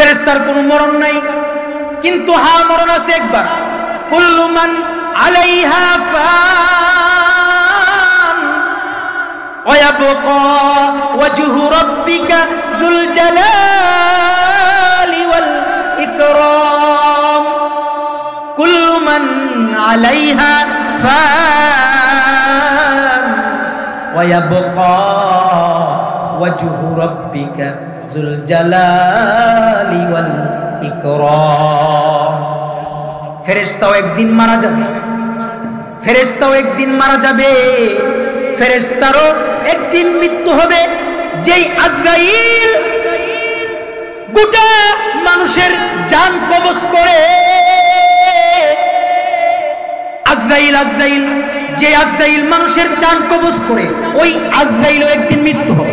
ফেরেশতার কোনো মরণ নাই, কিন্তু হ্যাঁ মরণ আছে একবার। কুল্লু মান আলাইহা ফান ওয়া ইয়াবকা ওয়াজহু রাব্বিকা যুল জালালি ওয়াল ইকরাম। কুল্লু মান আলাইহা ফান ওয়া ইয়াবকা ওয়াজহু রাব্বিকা যুল জালালি ওয়াল ইকরাম। ফেরেশতাও একদিন মারা যাবে, ফেরেশতাও একদিন মারা যাবে, ফেরেশতারও একদিন মৃত্যু হবে। যেই আজরাইল গোটা মানুষের জান কবজ করে, আজরাইল যে আজরাইল মানুষের জান কবজ করে, ওই আজরাইলের একদিন মৃত্যু হবে।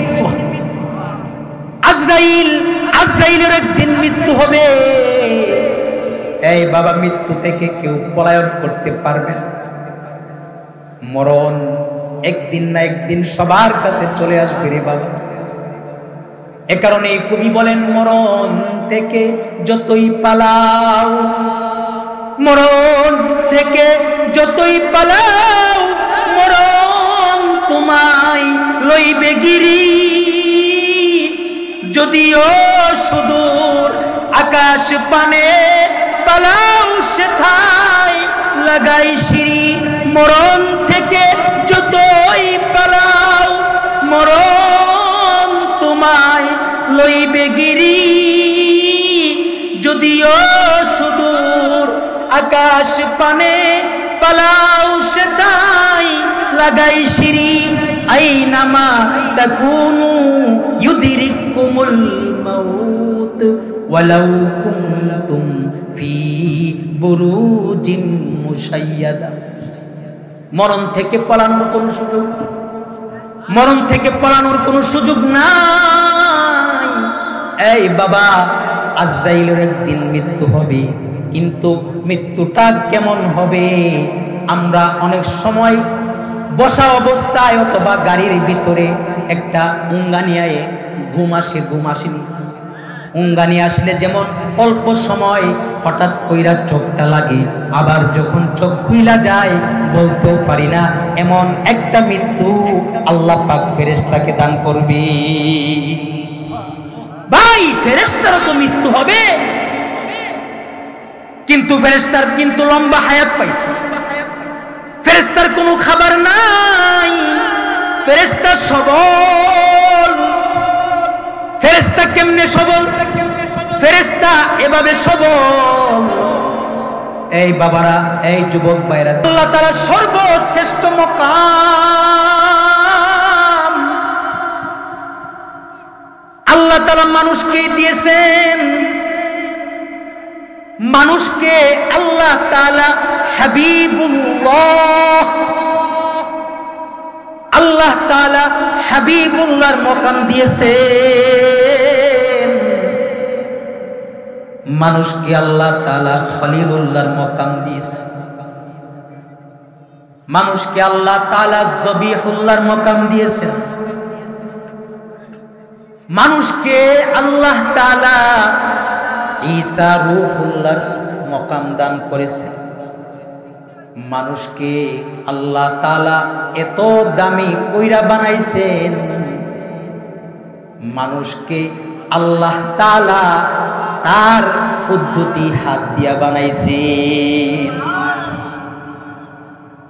আজরাইলের একদিন মৃত্যু হবে। এই বাবা, মৃত্যু থেকে কেউ পলায়ন করতে পারবে না। মরণ একদিন না একদিন সবার কাছে চলে আসবে রে বাবা। এ কারণে কবি বলেন, মরণ থেকে যতই পালাও, মরণ থেকে যতই পালাও, মরণ তোমায় লইবে গিরি। যদিও সুদূর আকাশ পানে পালাও সেথায় লাগাই সিঁড়ি। মরণ থেকে যতই পালাও, মরণ তোমায় লইবে গিরি। যদিও সুদূর আকাশ পানে পালাও সেথায় লাগাই সিঁড়ি। আইনামা তাকুনু ইউদরিকুমুল মাউত ওয়ালাউ কুনতুম ফি বুরুজিন মুশাইয়াদা। মরণ থেকে পালানোর কোনো সুযোগ, মরণ থেকে পালানোর কোনো সুযোগ নাই। এই বাবা, আজরাইলের একদিন মৃত্যু হবে, কিন্তু মৃত্যুটা কেমন হবে? আমরা অনেক সময় বসা অবস্থায় অথবা গাড়ির ভিতরে একটা উঙ্গানিয়ায় ঘুম আসেনি। উঙ্গানি আসলে যেমন অল্প সময় হঠাৎ কইরা চোখটা লাগে, আবার যখন চোখ খুইলা যায় বলতেও পারি না, এমন একটা মৃত্যু আল্লাহ পাক ফেরেশতাকে দান করবে। ভাই, ফেরেশতারও তো মৃত্যু হবে, কিন্তু ফেরেশতার কিন্তু লম্বা হায়াত পাইছে। ফেরেশতার কোনো খাবার নাই, ফেরেশতা সবল। ফেরেশতা কেমনে সবল? ফেরেশতা এভাবে সবল। এই বাবারা, এই যুবক ভাইরা, আল্লাহ তাআলা সর্বশ্রেষ্ঠ মাকাম আল্লাহ তাআলা মানুষকে দিয়েছেন। মানুষকে আল্লাহ তাআলা হাবিবুল্লাহ, আল্লাহ তাআলা হাবিবুল্লাহর মকাম দিয়েছেন। মানুষকে আল্লাহ তাআলা খলিলুল্লাহর মকাম দিয়েছেন। মানুষকে আল্লাহ তাআলা জবিহুল্লাহর মকাম দিয়েছেন। মানুষকে আল্লাহ তাআলা ঈসা রূহুল্লাহর মকাম দান করেছেন। মানুষকে আল্লাহ তাআলা এত দামি কইরা বানাইছেন। মানুষকে আল্লাহ তাআলা তার কুদরতি হাত দিয়া বানাইছেন।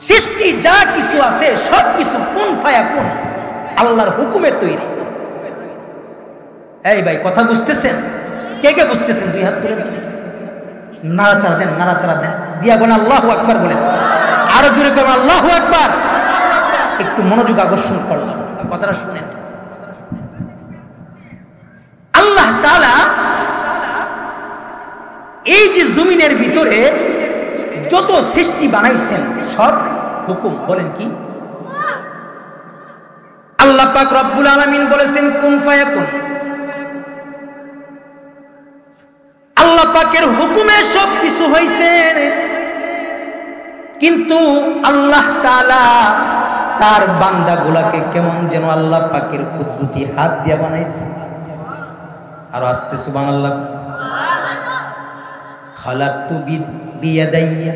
সৃষ্টি যা কিছু আছে সব কিছু কুন ফায়াকুন আল্লাহর হুকুমে তৈরি। এই ভাই, কথা বুঝতেছেন? কে কে বুঝতেছেন? দুই হাত তুলে নাড়াচাড়া দেন, নাড়াচাড়া দেন, দিয়া বলেন আল্লাহু আকবার বলেন। আরো জোরে করবেন আল্লাহু আকবার। একটু মনোযোগ আকর্ষণ করলাম, কথাটা শুনেন। আল্লাহ তাআলা এই যে জমিনের ভিতরে যত সৃষ্টি বানাইছেন সব হুকুম। বলেন কি? আল্লাহ পাক রব্বুল আলামিন বলেছেন কুন ফায়াকুন। আল্লাহ পাকের হুকুমে সব কিছু হয়েছে, কিন্তু আল্লাহ তাআলা তার বান্দাগুলাকে কেমন যেন আল্লাহ পাকের কুদরতি হাত দিয়া বানাইছে। আর আস্তে সুবহানাল্লাহ। খালাকতু বিয়াদাইয়া,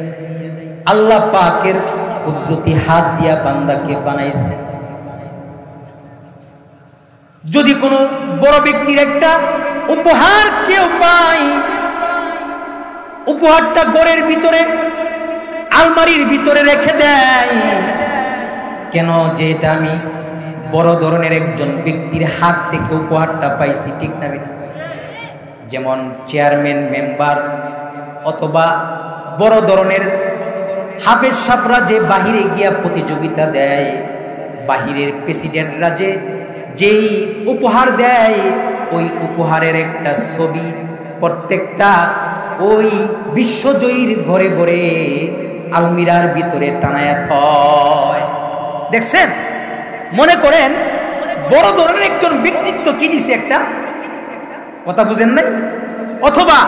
আল্লাহ পাকের কুদরতি হাত দিয়া বান্দাকে বানাইছেন। যদি কোনো বড় ব্যক্তির একটা উপহার কেউ পায়, উপহারটা ঘরের ভিতরে আলমারির ভিতরে রেখে দেয়, কেন? যে এটা আমি বড় ধরনের একজন ব্যক্তির হাত থেকে উপহারটা পাইছি, ঠিক না? যেমন চেয়ারম্যান, মেম্বার অথবা বড় ধরনের হাফেজ সাহেবরা যে বাহিরে গিয়া প্রতিযোগিতা দেয়, বাহিরের প্রেসিডেন্টরা যেই উপহার দেয়, ওই উপহারের একটা ছবি প্রত্যেকটা ওই বিশ্বজয়ীর ঘরে ঘরে আলমিরার ভিতরে টানায়া থয়। দেখছেন? মনে করেন বড় ধরনের একজন ব্যক্তিত্ব কি দিছে, একটা কথা বুঝেন নাই? অথবা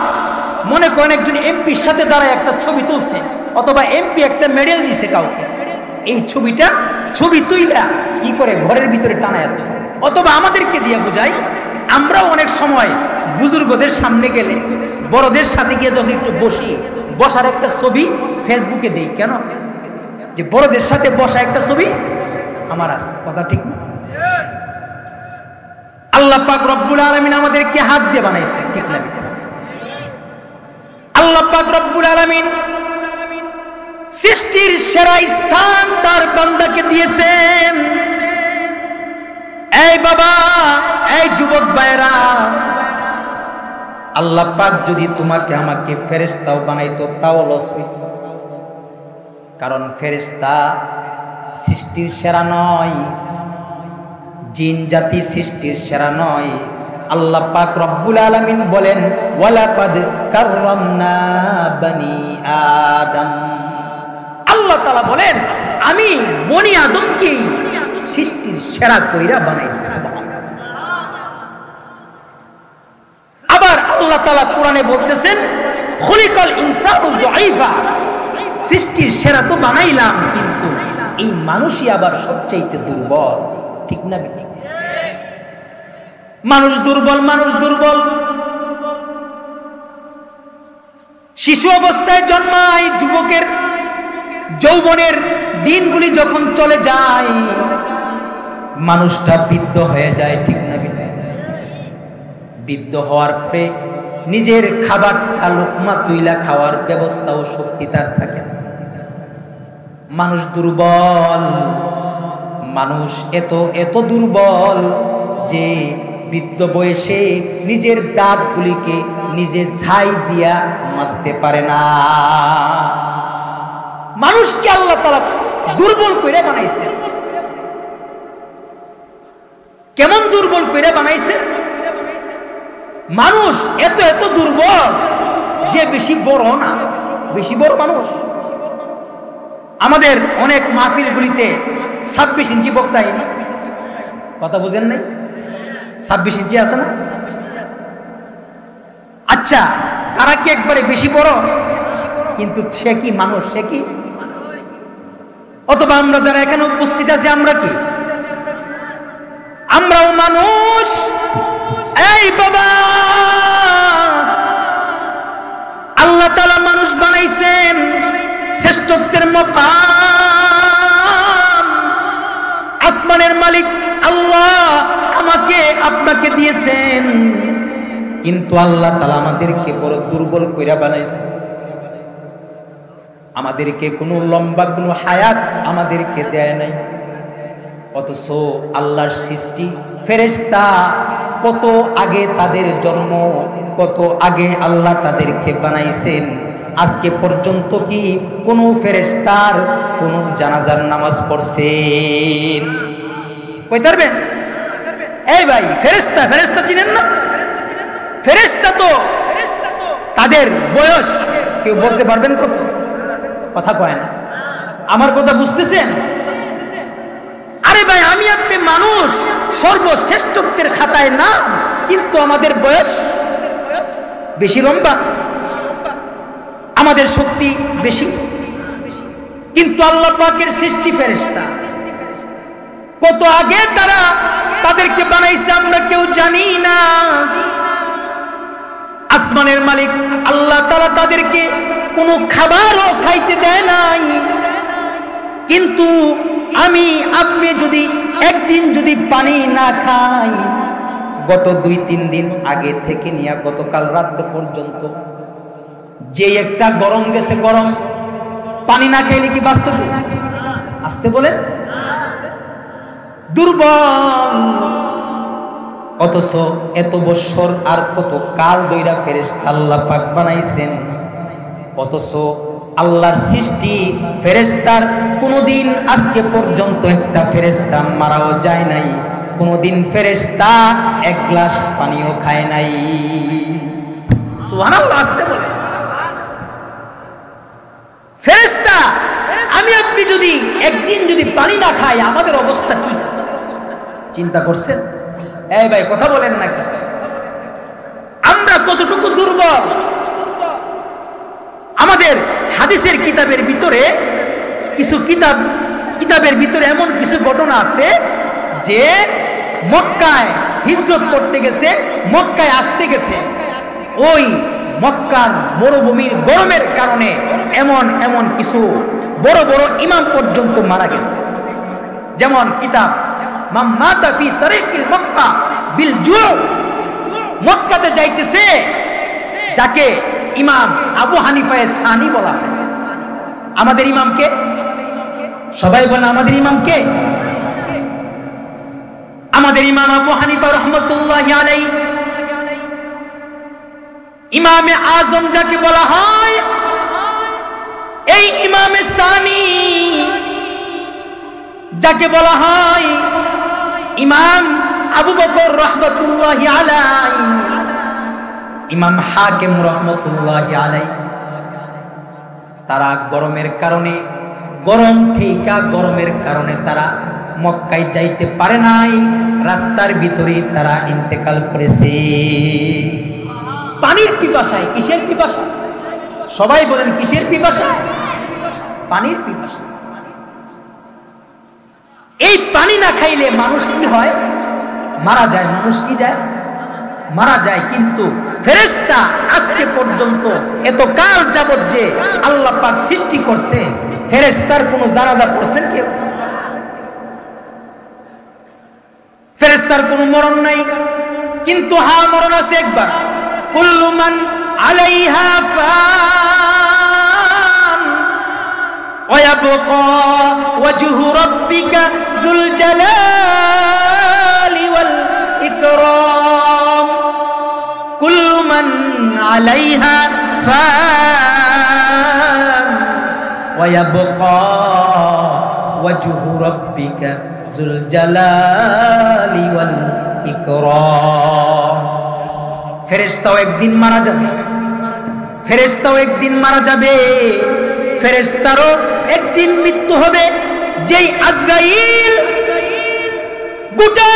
মনে করেন একজন এমপির সাথে দাঁড়ায় একটা ছবি তুলছে, অথবা এমপি একটা মেডেল দিছে কাউকে, এই ছবি তুইলা কি করে ঘরের ভিতরে টানায়া তোলে। অথবা আমাদেরকে দিয়ে বোঝাই, আমরাও অনেক সময় বুজুর্গদের সামনে গেলে, বড়দের সাথে গিয়ে যখন একটু বসার একটা ছবি ফেসবুকে দেই, কেন? যে বড়দের সাথে বসা একটা ছবি আমার আছে, কথা ঠিক না? আল্লাহ পাক রব্বুল আলামিন আমাদেরকে হাত দিয়ে বানাইছে, ঠিক না? আল্লাহ পাক রব্বুল আলামিন সৃষ্টির সেরা স্থান তার বান্দাকে দিয়েছেন। এই বাবা, এই যুবক ভাইরা, আল্লাহ পাক যদি তোমাকে আমাকে ফেরেশতাও বানাইতো তাও লস হইত, কারণ ফেরেশতা সৃষ্টির সেরা নয়, জিন জাতি সৃষ্টির সেরা নয়। আল্লাহ পাক রব্বুল আলামিন বলেন, ওয়ালাকাদ কাররামনা বনি আদম। আল্লাহ তাআলা বলেন, আমি বনি আদমকে সৃষ্টির সেরা কইরা বানাইছি। আবার আল্লাহ তাআলা কোরআনে বলতেছেন, খুলিকাল ইনসানু যায়ীফা, সৃষ্টির সেরা তো বানাইলাম, কিন্তু এই মানুষই আবার সবচাইতে দুর্বল, ঠিক না? মানুষ দুর্বল। শিশু অবস্থায় জন্মায়, যুবকের যৌবনের দিনগুলি যখন চলে যায়, মানুষটা বৃদ্ধ হয়ে যায়, ঠিক না? বৃদ্ধ হওয়ার পরে নিজের খাবারটা লোকমা তুইলা খাওয়ার ব্যবস্থাও শক্তি তার থাকে না। মানুষ দুর্বল, মানুষ এত দুর্বল যে বৃদ্ধ বয়সে নিজের দাঁতগুলিকে নিজে ছাই দিয়া মাজতে পারে না। মানুষকে আল্লাহ তাআলা দুর্বল করে বানাইছে। কেমন দুর্বল করে বানাইছে? মানুষ এত দুর্বল যে বেশি বড় না, বেশি বড় মানুষ। আমাদের অনেক মাহফিলগুলিতে 26 ইঞ্চি বক্তা, কথা বুঝেন নাই? 26 ইঞ্চি আছে না? আচ্ছা, তারা কি একবারে বেশি বড়? কিন্তু সে কি মানুষ? সে কি? অথবা আমরা যারা এখানে উপস্থিত আছি, আমরা কি? আমরাও মানুষ। এই বাবা, আল্লাহ তাআলা মানুষ বানাইছেন শ্রেষ্ঠত্বের মাকাম। আসমানের মালিক আল্লাহ আমাকে আপনাকে দিয়েছেন, কিন্তু আল্লাহ তাআলা আমাদেরকে বড় দুর্বল কইরা বানাইছে। আমাদেরকে কোনো লম্বা কোনো হায়াত আমাদেরকে দেয় নাই। অথচ আল্লাহর সৃষ্টি ফেরেশতা, কত আগে তাদের জন্ম, কত আগে আল্লাহ তাদেরকে বানাইছেন। আজকে পর্যন্ত কি কোনো ফেরেশতার কোনো জানাজার নামাজ পড়ছেন? কইতে পারবেন? এই ভাই, ফেরেশতা চিনেন না? ফেরেশতা তো তাদের বয়স কেউ বলতে পারবেন কত? কথা কয় না। আমার কথা বুঝতেছেন? আরে ভাই, আমি আপনি মানুষ, সর্বশ্রেষ্ঠত্বের খাতায় নাম, কিন্তু আমাদের বয়স বেশি লম্বা, আমাদের শক্তি বেশি, কিন্তু আল্লাহ পাকের সৃষ্টি ফেরেশতা। কত আগে তারা তাদেরকে বানাইছে আমরা কেউ জানি না। আসমানের মালিক আল্লাহ তাআলা তাদেরকে কোনো খাবারও খাইতে দেয় নাই, কিন্তু আমি আপনি যদি একদিন যদি পানি না খাই, গত 2-3 দিন আগে থেকে নিয়ে গতকাল রাত পর্যন্ত যে একটা গরম গেছে, গরম পানি না খাইলে কি বাস্তব? আসতে বলেন, দুর্বল। অথচ এত বছর আর কত কাল দইরা ফেরেশতা আল্লাহ পাক বানাইছেন, অথচ আল্লাহর সৃষ্টি ফেরেশতার কোনোদিন আজকে পর্যন্ত একটা ফেরেশতা মারাও যায় নাই, কোনোদিন ফেরেশতা এক গ্লাস পানিও খায় নাই। সুবহানাল্লাহ, আসতে বলে। ফেরেশতা আমি আপনি যদি একদিন যদি পানি না খাই, আমাদের অবস্থা কি? চিন্তা করছেন? এই ভাই কথা বলেন না কেন? আমরা কতটুকু দুর্বল। আমাদের হাদিসের কিতাবের ভিতরে কিছু কিতাবের ভিতরে এমন কিছু ঘটনা আছে যে মক্কায় হিজরত করতে গেছে, মক্কায় আসতে গেছে, ওই মক্কার মরুভূমির গরমের কারণে এমন এমন কিছু বড় বড় ইমাম পর্যন্ত মারা গেছে। যেমন কিতাব মাতা ফি তারিকিল মক্কা বিল জু, মক্কাতে যাইতেছে যাকে ইমাম আবু হানিফা সানি বলা হয়। আমাদের ইমামকে সবাই বলে, আমাদের ইমামকে, আমাদের ইমাম আবু হানিফা রহমতুল্লাহি আলাইহি, ইমামে আজম যাকে বলা হয়, এই ইমামে সানি যাকে বলা হয়, ইমাম আবু বকর রহমতুল্লাহি আলাইহি, ইমাম হাকিম রহমতুল্লাহি আলাইহি, তারা গরমের কারণে, গরমের কারণে তারা মক্কায় যাইতে পারে নাই, রাস্তার ভিতরে তারা ইন্তেকাল করেছে। পানির পিপাসায়। কিসের পিপাসায়? সবাই বলেন কিসের পিপাসায়? পানির পিপাসা। এই পানি না খাইলে মানুষ কি হয়? মারা যায়। মানুষ কি যায়? মারা যায়। কিন্তু ফেরেশতা আজকে পর্যন্ত এত কাল যাবত যে আল্লাহ পাক সৃষ্টি করছে, ফেরেশতার কোনো জানাজা পড়ছেন কেউ? ফেরেশতার কোনো মরণ নাই, কিন্তু হ্যাঁ মরণ আছে একবার। কুল্লু মান আলাইহা ফান ওয়া ইয়াবকা ওয়াজহু রাব্বিকা যুল জালালি ওয়াল ইকরাম। কুল্লু মান আলাইহা ফান ওয়া ইয়াবকা ওয়াজহু রাব্বিকা যুল জালালি ওয়াল ইকরাম। ফেরেশতাও একদিন মারা যাবে, ফেরেশতাও একদিন মারা যাবে, ফেরেশতারও একদিন মৃত্যু হবে। যেই আজরাইল গোটা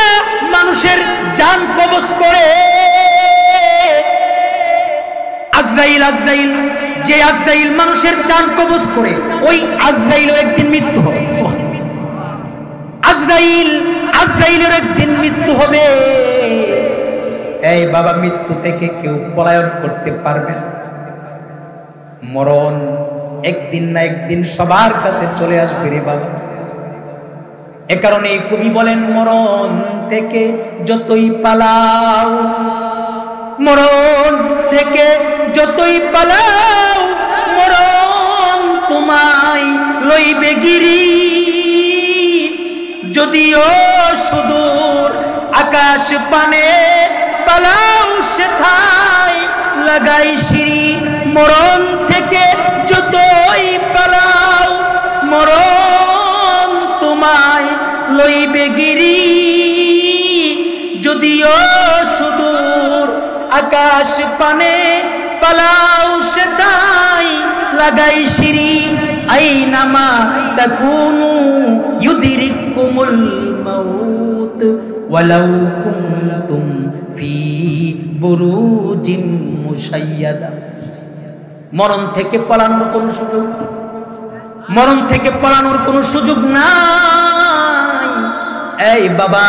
মানুষের জান কবজ করে, আজরাইল যে আজরাইল মানুষের জান কবজ করে, ওই আজরাইলও একদিন মৃত্যু হবে। আজরাইলের একদিন মৃত্যু হবে। এই বাবা, মৃত্যু থেকে কেউ পলায়ন করতে পারবে না। মরণ একদিন না একদিন সবার কাছে চলে আসবে রে বাবা। এ কারণে কবি বলেন, মরণ থেকে যতই পালাও, মরণ থেকে যতই পালাও, মরণ তোমায় লইবে গিরি। যদিও সুদূর আকাশ পানে পালাও সেথায় লাগাই সিঁড়ি। মরণ থেকে যতই পালাও, মরণ তোমায় লইবে গিরি। যদিও সুদূর আকাশ পানে পালাও সেথায় লাগাই সিঁড়ি। আইনামা তাকুনু ইউদরিকুমুল মাউত ওয়ালাউ কুনতুম ফি বুরুজিম মুশাইয়াদা। মরণ থেকে পালানোর কোনো সুযোগ, মরণ থেকে পালানোর কোনো সুযোগ নাই। এই বাবা,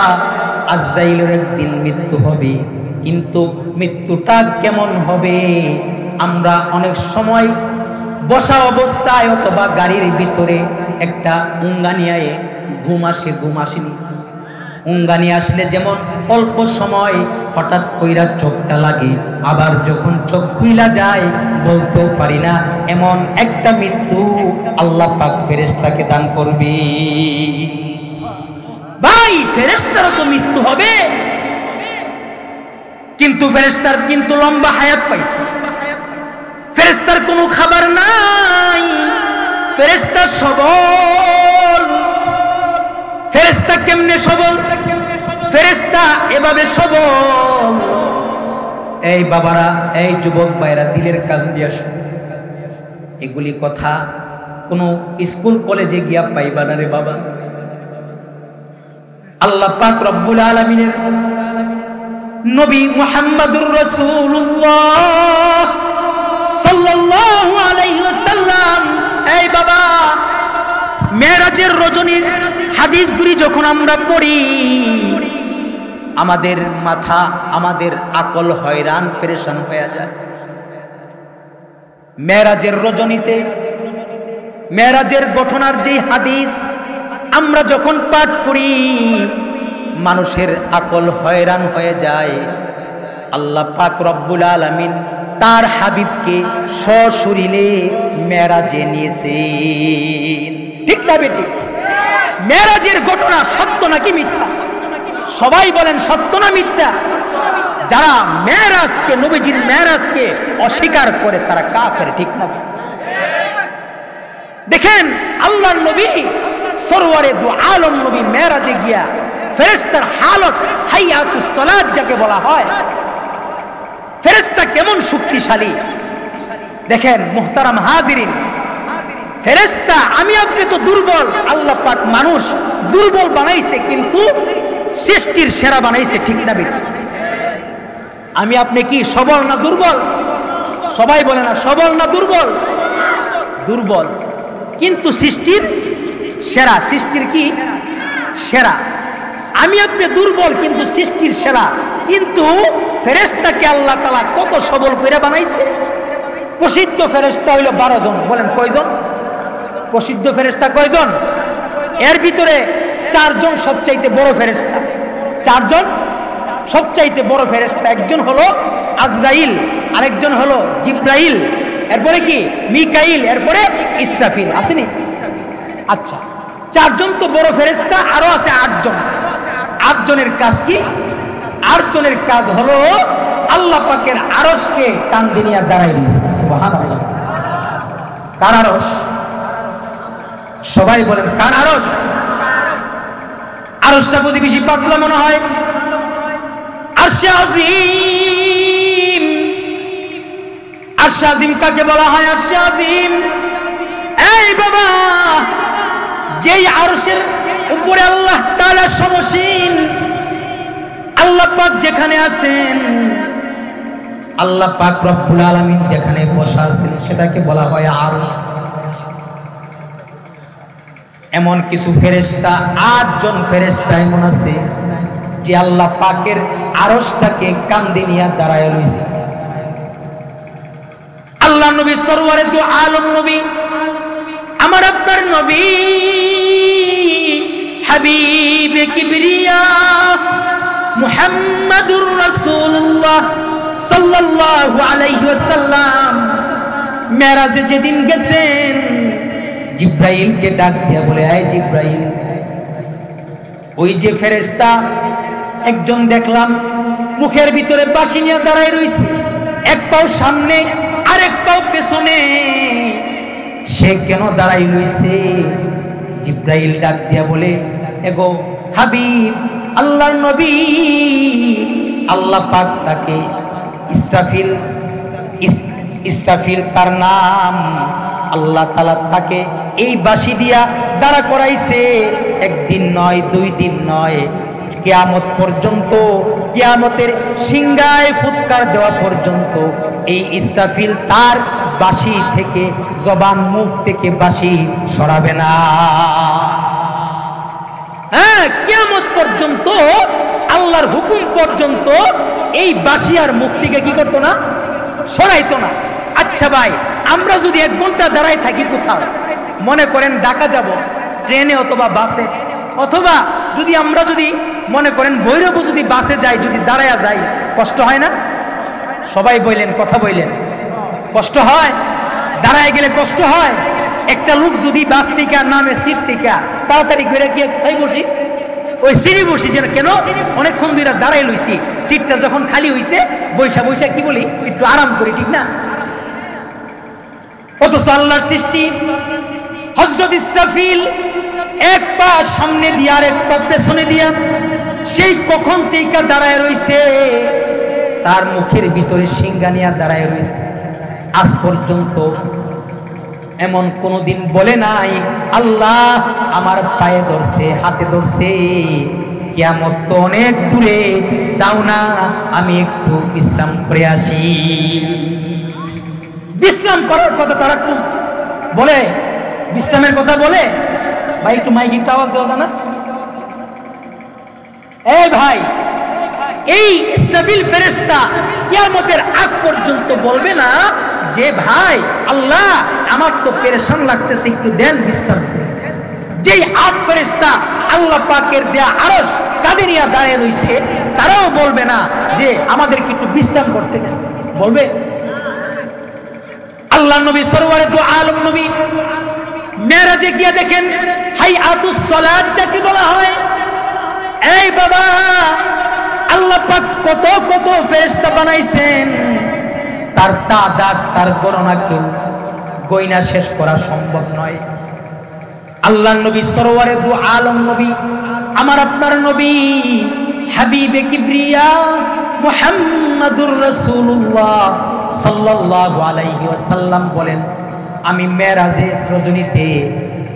আজরাইলের একদিন মৃত্যু হবে, কিন্তু মৃত্যুটা কেমন হবে আমরা অনেক সময় বসা অবস্থায় অথবা গাড়ির ভিতরে একটা উঙ্গানিয়ায় ঘুম আসেনি। উঙ্গানি আসলে যেমন অল্প সময় হঠাৎ কইরা চোখটা লাগে, আবার যখন চোখ খুইলা যায় বলতেও পারি না, এমন একটা মৃত্যু আল্লাহ পাক ফেরেশতাকে দান করবে। ভাই ফেরেশতারও তো মৃত্যু হবে, কিন্তু ফেরেশতার কিন্তু লম্বা হায়াত পাইছে, ফেরেশতার কোনো খাবার নাই, ফেরেশতা সবল। ফেরেশতা কেমনে সবল? ফেরেশতা এভাবে সবল। এই বাবারা, এই যুবক ভাইরা, দিলের কান দিয়া শুনো, এগুলি কথা কোনো স্কুল কলেজে গিয়া পাইবা না রে বাবা। আল্লাহ পাক রব্বুল আলামিনের নবী মুহাম্মদুর রাসূলুল্লাহ সাল্লাল্লাহু আলাইহি ওয়াসাল্লাম, এই বাবা মেরাজের রজনীর হাদিসগুলি যখন আমরা পড়ি, আমাদের মাথা, আমাদের আকল হয়রান পেরেশান হয়ে যায়। মেরাজের রজনীতে মেরাজের ঘটনার যে হাদিস আমরা যখন পাঠ করি, মানুষের আকল হয়রান হয়ে যায়। আল্লাহ পাক রব্বুল আলামিন তার হাবিবকে সশরীরে মেরাজে নিয়েছেন। ঠিক না বেটি? মেরাজের ঘটনা সত্য নাকি মিথ্যা? সবাই বলেন সত্য না মিথ্যা? যারা মেরাজকে, নবীজির মেরাজকে অস্বীকার করে তারা কাফের। ঠিক না? দেখেন আল্লাহর নবী সরওয়ারে দু আলম নবী মেরাজে গিয়া ফেরেশতার হালত, হাইয়াতুস সালাত যাকে বলা হয়, ফেরেশতা কেমন শক্তিশালী দেখেন মুহতারাম হাজিরিন। ফেরেশতা, আমি আপনি তো দুর্বল, আল্লাহ পাক মানুষ দুর্বল বানাইছে, কিন্তু সৃষ্টির সেরা বানাইছে। ঠিক না বেটা? আমি আপনি কি সবল না দুর্বল? সবাই বলে না সবল না দুর্বল? দুর্বল, কিন্তু সৃষ্টির সেরা। সৃষ্টির কি সেরা? আমি আপনি দুর্বল কিন্তু সৃষ্টির সেরা। কিন্তু ফেরেশতাকে আল্লাহ তাআলা কত সবল করে বানাইছে। প্রসিদ্ধ ফেরেশতা হইল 12 জন। বলেন কয়জন? প্রসিদ্ধ ফেরেশতা কয়জন? এর ভিতরে 4 জন সবচাইতে বড় ফেরেশতা। 4 জন সবচাইতে বড় ফেরেশতা। একজন হলো আজরাইল, আরেকজন হলো জিব্রাইল, এরপরে কি মিকাইল, এরপরে ইসরাফিল। আসেনি? আচ্ছা, 4 জন তো বড় ফেরেশতা, আরো আছে 8 জন। 8 জনের কাজ কি? 8 জনের কাজ হলো আল্লাহ পাকের আরশকে কান দিনিয়া দাঁড়াই দিয়েছে। সুবহানাল্লাহ। কার আরশ? সবাই বলেন কার আরশ? আরশটা বুঝি বেশি পাতলা মনে হয়? আরশে আজিম। আরশে আজিম কাকে বলা হয়? আরশে আজিম, এই বাবা, যেই আরশের উপরে আল্লাহ তাআলা সমসীন, আল্লাহ পাক যেখানে আছেন, আল্লাহ পাক রব্বুল আলামিন যেখানে বসা আছেন, সেটাকে বলা হয় আরশ। এমন কিছু ফেরেশতা, 8 জন ফেরেশতা এমন আছে যে আল্লাহ পাকের আরশটাকে কাঁধে নিয়ে দাঁড়ায় রয়েছে। আল্লাহ নবী সরওয়ারে দু আলম নবী, আমার আপনার নবী হাবিবে কিবরিয়া মুহাম্মাদুর রাসূলুল্লাহ সাল্লাল্লাহু আলাইহি ওয়াসাল্লাম মেরাজে যেদিন গেছেন, জিব্রাইলকে ডাক দিয়া বলে, আয় জিব্রাইল, ওই যে ফেরেশতা একজন দেখলাম মুখের ভিতরে বাঁশি নিয়ে দাঁড়ায় রইছে, এক পাও সামনে আর এক পাও পেছনে, সে কেন দাঁড়াই রইছে? জিব্রাইল ডাক দিয়া বলে, এগো হাবিব, আল্লাহর নবী, আল্লাহ পাক তাকে ইসরাফিল তার নাম, আল্লাহ তাআলা তাকে এই বাঁশি দিয়া দাঁড়া করাইছে। একদিন নয়, 2 দিন নয়, কিয়ামত পর্যন্ত, কিয়ামতের সিংহায় ফুৎকার দেওয়া পর্যন্ত এই ইসরাফিল তার বাঁশি থেকে, জবান মুখ থেকে বাঁশি সরাবে না। হ্যাঁ, কিয়ামত পর্যন্ত, আল্লাহর হুকুম পর্যন্ত এই বাঁশি আর মুক্তিকে কি করতো না, সরাইতো না। আচ্ছা ভাই, আমরা যদি 1 ঘন্টা দাঁড়ায় থাকি কোথাও, মনে করেন ঢাকা যাব ট্রেনে অথবা বাসে, অথবা আমরা যদি মনে করেন ভৈরব যদি বাসে যাই, যদি দাঁড়ায়া যাই, কষ্ট হয় না? সবাই বললেন, কথা বললেন, কষ্ট হয়? দাঁড়ায় গেলে কষ্ট হয়। একটা লোক যদি বাস থেকে নামে, সিট থেকে তাড়াতাড়ি করে গিয়ে কোথায় বসি, ওই সিঁড়ি বসি। যেন কেন, অনেকক্ষণ ধরে দাঁড়াই লইছি, সিটটা যখন খালি হইছে বৈশা বৈশা কি বলি, একটু আরাম করি, ঠিক না? অথচ আল্লাহর সৃষ্টি হযরত ইসরাফিল এক পা সামনে দিয়া আর এক পা পেছনে দিয়া সেই কখন থেকে দাঁড়ায় রইছে, তার মুখের ভিতরে সিংগানিয়া দাঁড়ায় রইছে। আজ পর্যন্ত এমন কোনদিন বলে নাই আল্লাহ আমার পায়ে ধরছে, হাতে ধরছে, কিয়ামত তো অনেক দূরে, দাও না আমি একটু বিশ্রাম করে আসি। বিশ্রাম করার কথা তারা বলে, বিশ্রামের কথা বলে। ভাই একটু মাইক একটু আওয়াজ দেওয়া যায় না? এই ভাই, এই ইসরাফিল ফেরেশতা কিয়ামতের আগ পর্যন্ত বলবে না যে ভাই আল্লাহ আমার তো পেরেশান লাগতেছে, একটু দেন বিশ্রাম। যেই 8 ফেরেশতা আল্লাহ পাকের দেয়া আরশ কাঁধে নিয়ে দাঁড়িয়ে রইছে, তারাও বলবে না যে আমাদেরকে একটু বিশ্রাম করতে দেন, বলবে? আল্লাহ নবী সরওয়ারে দু আলম নবী মেরাজে গিয়ে দেখেন হাইয়াতুস সালাত যাকে বলা হয়। এই বাবা, আল্লাহ পাক কত কত ফেরেশতা বানাইছেন, তার তাদাদ, তার গণনা কেউ গয়না শেষ করা সম্ভব নয়। আল্লাহ নবী সরওয়ারে দু আলম নবী, আমার আপনার নবী হাবিবে কিবরিয়া মুহাম্মাদুর রাসূলুল্লাহ সাল্লাল্লাহু আলাইহি ওয়াসাল্লাম বলেন, আমি মেরাজের রজনীতে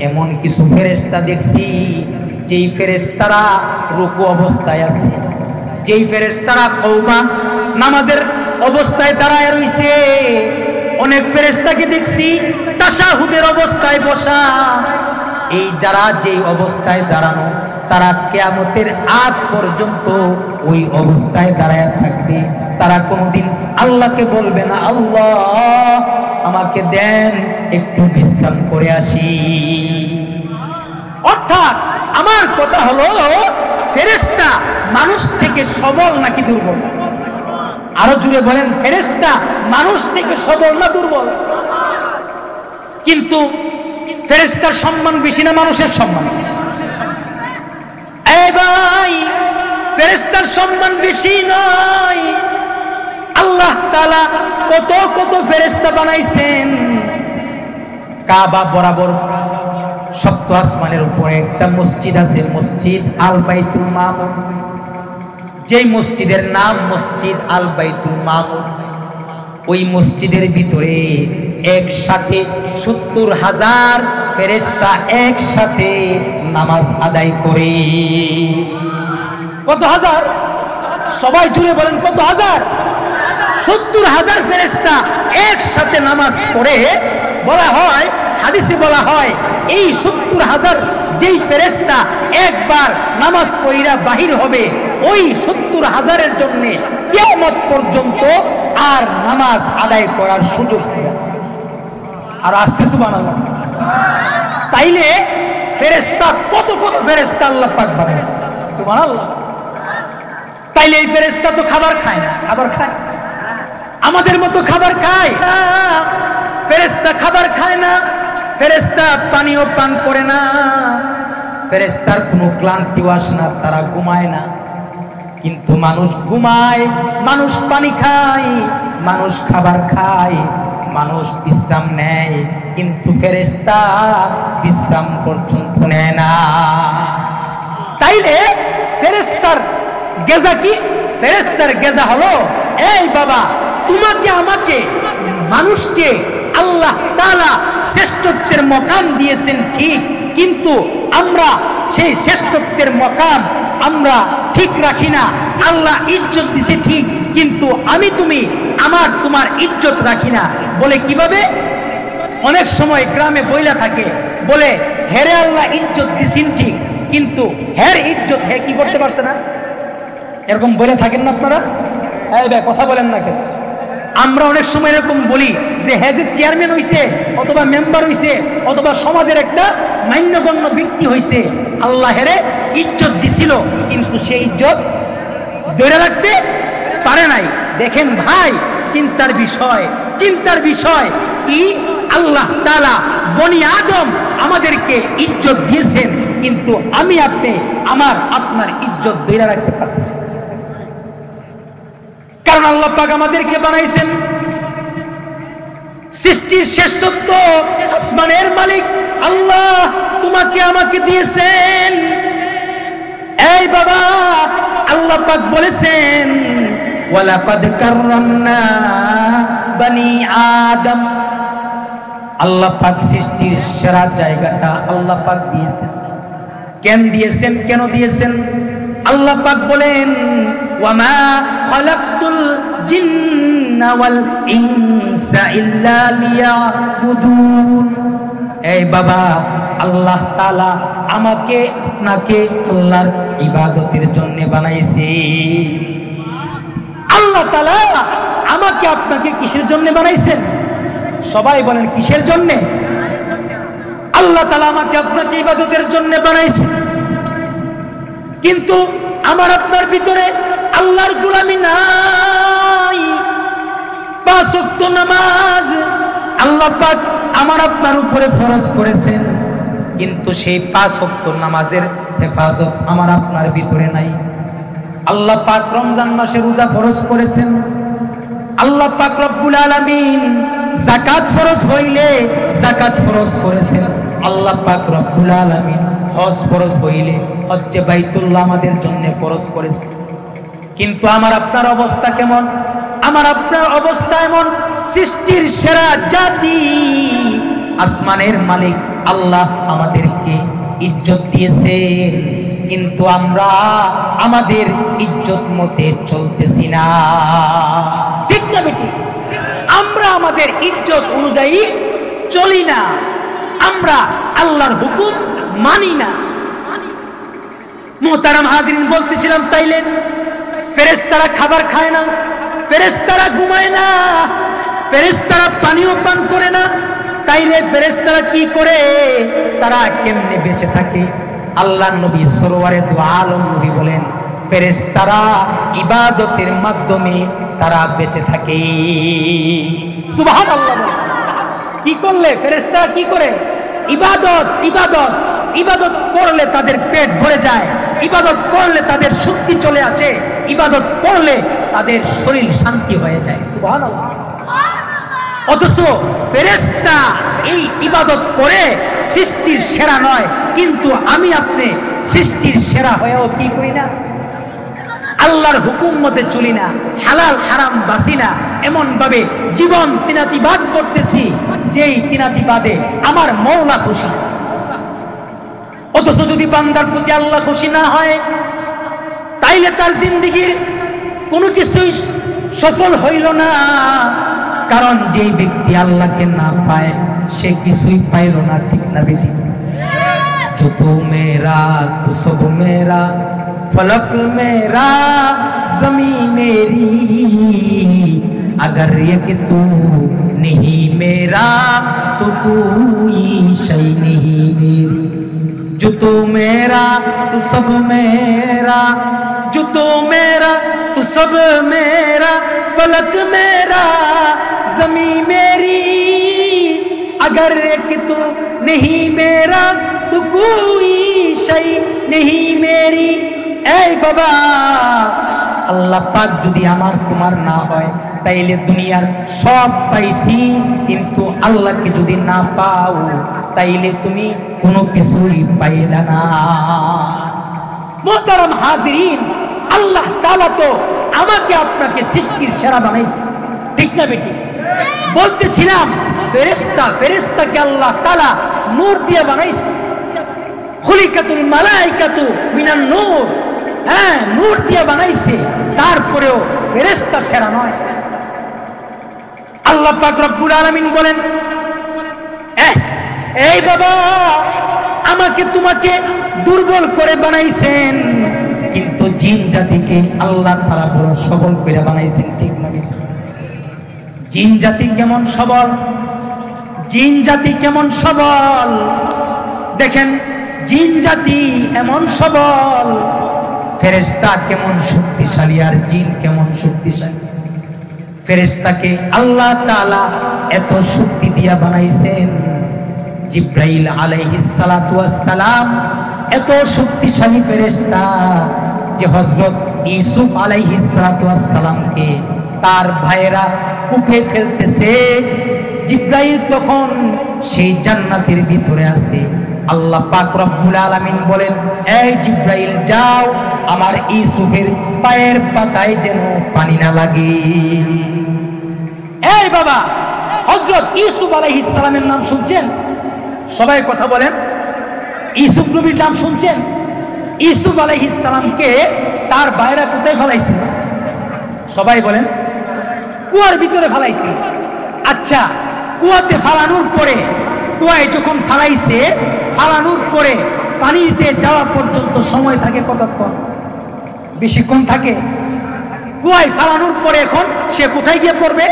এমন কিছু ফেরেশতা দেখছি, যেই ফেরেশতারা রুকু অবস্থায় আছে, যেই ফেরেশতারা কওমা নামাজের অবস্থায় দাঁড়ায় রইছে, অনেক ফেরেশতাকে দেখছি তাশাহুদের অবস্থায় বসা। এই যারা যেই অবস্থায় দাঁড়ানো, তারা কিয়ামতের আগ পর্যন্ত ওই অবস্থায় দাঁড়ায় থাকবে। তারা কোনোদিন আল্লাহকে বলবে না আল্লাহ আমাকে দেন একটু বিশ্রাম করে আসি। অর্থাৎ আমার কথা হলো, ফেরেশতা মানুষ থেকে সবল নাকি দুর্বল? আরো জুড়ে বলেন, ফেরেশতা মানুষ থেকে সবল না দুর্বল? কিন্তু ফেরেশতার সম্মান বেশি না মানুষের সম্মান? এই ভাই, ফেরেশতার সম্মান বেশি নয়। আল্লাহ তাআলা কত কত ফেরেশতা বানাইছেন। কাবা বরাবর সপ্ত আসমানের উপরে একটা মসজিদ আছে, মসজিদ আল বাইতুল মামুর। যেই মসজিদের নাম মসজিদ আল বাইতুল মামুর, ওই মসজিদের ভিতরে একসাথে ৭০,০০০ ফেরেশতা একসাথে নামাজ আদায় করে। কত হাজার? সবাই জুড়ে বলেন, কত হাজার? ৭০,০০০ ফেরেশতা একসাথে নামাজ পড়ে। বলা হয়, হাদিসে বলা হয়, এই ৭০,০০০ যেই ফেরেশতা একবার নামাজ পড়িরা বাহির হবে, ওই ৭০,০০০-এর জন্য কিয়ামত পর্যন্ত আর নামাজ আদায় করার সুযোগ নেই। আর আসতে সুবহানাল্লাহ। তাইলে ফেরেশতা কত কত ফেরেশতা আল্লাহ পাক বানাইছে, সুবহানাল্লাহ। তাইলে এই ফেরেশতা তো খাবার খায় না? খাবার খায়? আমাদের মতো খাবার খায় না। ফেরেশতা খাবার খায় না, ফেরেশতা পানিও পান করে না, ফেরেশতার কোনো ক্লান্তিও আসে না, তারা ঘুমায় না। কিন্তু মানুষ ঘুমায়, মানুষ পানি খায়, মানুষ খাবার খায়, মানুষ বিশ্রাম নেয়, কিন্তু ফেরেশতা বিশ্রাম পর্যন্ত নেয় না। তাইলে ফেরেশতার গেজা কি? ফেরেশতার গেজা হলো, এই বাবা, তোমাকে আমাকে মানুষকে আল্লাহ তাআলা শ্রেষ্ঠত্বের মকাম দিয়েছেন ঠিক, কিন্তু আমরা সেই শ্রেষ্ঠত্বের মকাম আমরা ঠিক রাখি না। আল্লাহ ইজ্জত দিছে ঠিক, কিন্তু আমি তুমি আমার তোমার ইজ্জত রাখি না। বলে কিভাবে? অনেক সময় গ্রামে বইলা থাকে, বলে হেরে আল্লাহ ইজ্জত দিছেন ঠিক, কিন্তু হের ইজ্জত হে কি করতে পারছে না। এরকম বলে থাকেন না আপনারা? এই ভাই কথা বলেন না কেন? আমরা অনেক সময় এরকম বলি যে হ্যাঁ যে চেয়ারম্যান হইছে অথবা মেম্বার হইছে অথবা সমাজের একটা মান্যগণ্য ব্যক্তি হইছে, আল্লাহের ইজ্জত দিছিল, কিন্তু সেই ইজ্জত ধরে রাখতে পারে নাই। দেখেন ভাই, চিন্তার বিষয় কি আল্লাহ তাআলা বনি আদম আমাদেরকে ইজ্জত দিয়েছেন, কিন্তু আমি আপনি আপনার ইজ্জত ধরে রাখতে পারতেছি। কারণ আল্লাহ পাক আমাদেরকে বানাইছেন, সৃষ্টির শ্রেষ্ঠত্ব আসমানের মালিক আল্লাহ তোমাকে আমাকে দিয়েছেন। এই বাবা, আল্লাহ পাক বলেছেন ওয়ালাকাদ কাররামনা বনি আদম। আল্লাহ পাক সৃষ্টির সেরা জায়গাটা আল্লাহ পাক দিয়েছেন। কেন দিয়েছেন? আল্লাহ পাক বলেন ওয়ামা খালাকতুল জিন্না ওয়াল ইনসা ইল্লা লিয়াবুদুন। এই বাবা, আল্লাহ তাআলা আমাকে আপনাকে আল্লাহর ইবাদতের জন্য বানাইছে। আল্লাহ তাআলা আমাকে আপনাকে কিসের জন্য বানাইছেন? সবাই বলেন কিসের জন্য? আল্লাহ তাআলা আমাকে আপনাকে ইবাদতের জন্য বানাইছেন, কিন্তু আমার আপনার ভিতরে আল্লাহর গোলামি নাই। 5 ওয়াক্ত নামাজ আল্লাহ পাক আমার আপনার উপরে ফরজ করেছেন, কিন্তু সেই 5 ওয়াক্ত নামাজের হেফাজত আমার আপনার ভিতরে নাই। আল্লাহ পাক রমজান মাসে রোজা ফরজ করেছেন। আল্লাহ পাক রব্বুল আলামিন যাকাত ফরজ হইলে যাকাত ফরজ করেছেন। আল্লাহ পাক রব্বুল আলামিন হজ ফরজ হইলে হজ্জে বাইতুল্লাহ আমাদের জন্য ফরজ করেছেন। কিন্তু আমার আপনার অবস্থা কেমন? আমার আপনার অবস্থা এমন, সৃষ্টির সেরা জাতি আসমানের মালিক আল্লাহ আমাদেরকে ইজ্জত দিয়েছেন, কিন্তু আমরা আমাদের ইজ্জত মতে চলতেছি না। ঠিক না বেটি? আমরা আমাদের ইজ্জত অনুযায়ী চলি না, আমরা আল্লাহর হুকুম মানি না। মুহতারাম হাজিরিন, বলতেছিলাম তাইলে ফেরেশতারা খাবার খায় না, ফেরেশতারা ঘুমায় না, ফেরেশতারা পানিও পান করে না, তাইলে ফেরেশতারা কি করে? তারা কেমনে বেঁচে থাকে? আল্লাহর নবী সরওয়ারে দু আলম নবী বলেন ফেরেশতারা ইবাদতের মাধ্যমে তারা বেঁচে থাকে। সুবহানাল্লাহ। কি করলে ফেরেশতারা কি করে? ইবাদত করলে তাদের পেট ভরে যায়, ইবাদত করলে তাদের শক্তি চলে আসে, ইবাদত করলে তাদের শরীর শান্তি হয়ে যায়। সুবহানাল্লাহ। অথচ ফেরেশতা এই ইবাদত করে সৃষ্টির সেরা নয়, কিন্তু আমি আপনি সৃষ্টির সেরা হয়েও কি করি না? আল্লাহর হুকুম মতে চলি না, হালাল হারাম বাসি না, এমন ভাবে জীবন তিনাতিবাদ করতেছি যেই তিনাতিবাদে আমার মওলা খুশি। অথচ যদি বান্দার প্রতি আল্লাহ খুশি না হয়, তাইলে তার জিন্দেগির কোনো কিছুই সফল হইল না। কারণ যেই ব্যক্তি আল্লাহকে না পায় সে কিছুই পাইল না। ঠিক না বেটি? जो तू मेरा तू सब मेरा, फलक मेरा जमी मेरी, अगर ये कि तू नहीं मेरा तो कोई शय नहीं मेरी। जो तू मेरा तू सब मेरा, जो तू मेरा तू सब मेरा, फलक मेरा जमी मेरी, अगर एक तू नहीं मेरा तो कोई शय नहीं मेरी। এই বাবা, আল্লাহ পাক যদি আমার তোমার না হয় তাইলে দুনিয়ার সব পাইছি, কিন্তু আল্লাহকে যদি না পাও তাইলে তুমি কোনো কিছুই পাইলা না। মুহতারাম হাজিরিন, আল্লাহ তাআলা তো আমাকে আপনাকে সৃষ্টির সেরা বানাইছে। ঠিক না বেটি? বলতেছিলাম ফেরেশতাকে আল্লাহ তাআলা নূর দিয়ে বানাইছে। খুলিকাতুল মালাইকাতু মিনান নূর, হ্যাঁ নূর দিয়ে বানাইছে, তারপরেও ফেরেশতা সেরা নয়। আল্লাহ পাক রব্বুল আলামিন বলেন এই বাবা, আমাকে তোমাকে দুর্বল করে বানাইছেন, কিন্তু জিন জাতিকে আল্লাহ তাআলা বড় সবল করে বানাইছেন, ঠিক না? জিন জাতি কেমন সবল, জিন জাতি কেমন সবল দেখেন, জিন জাতি এমন সবল, ফেরেশতা কেমন শক্তিশালী আর জিন কেমন শক্তিশালী। ফেরেশতাকে আল্লাহ তাআলা এত শক্তি দিয়া বানাইছেন, জিব্রাইল আলাইহিস সালাতু ওয়াস সালাম এত শক্তিশালী ফেরেশতা যে হযরত ইউসুফ আলাইহিস সালাতু ওয়াস সালামকে তার ভাইয়েরা কূপে ফেলতেছে, জিব্রাইল তখন সেই জান্নাতের ভিতরে আছে। আল্লাহ পাক রব্বুল আলামিন বলেন, এই জিব্রাইল যাও, আমার ইউসুফের পায়ের পাতায় যেন পানি না লাগে। এই বাবা, হযরত ইউসুফ আলাইহিস সালামের নাম শুনছেন? সবাই কথা বলেন, ইউসুফ নবীর নাম শুনছেন? ইউসুফ আলাইহিস সালামকে তার ভাইয়েরা কোথায় ফেলাইছিল? সবাই বলেন, কুয়ার ভিতরে ফেলাইছিল। আচ্ছা, কুয়াতে ফালানোর পরে, কুয়ায় যখন ফালাইছে, ফালানোর পরে পানিতে যাওয়া পর্যন্ত সময় থাকে কতক্ষণ? বেশিক্ষণ থাকে। কুয়ায় ফালানোর পরে এখন সে কোথায় গিয়ে পড়বে?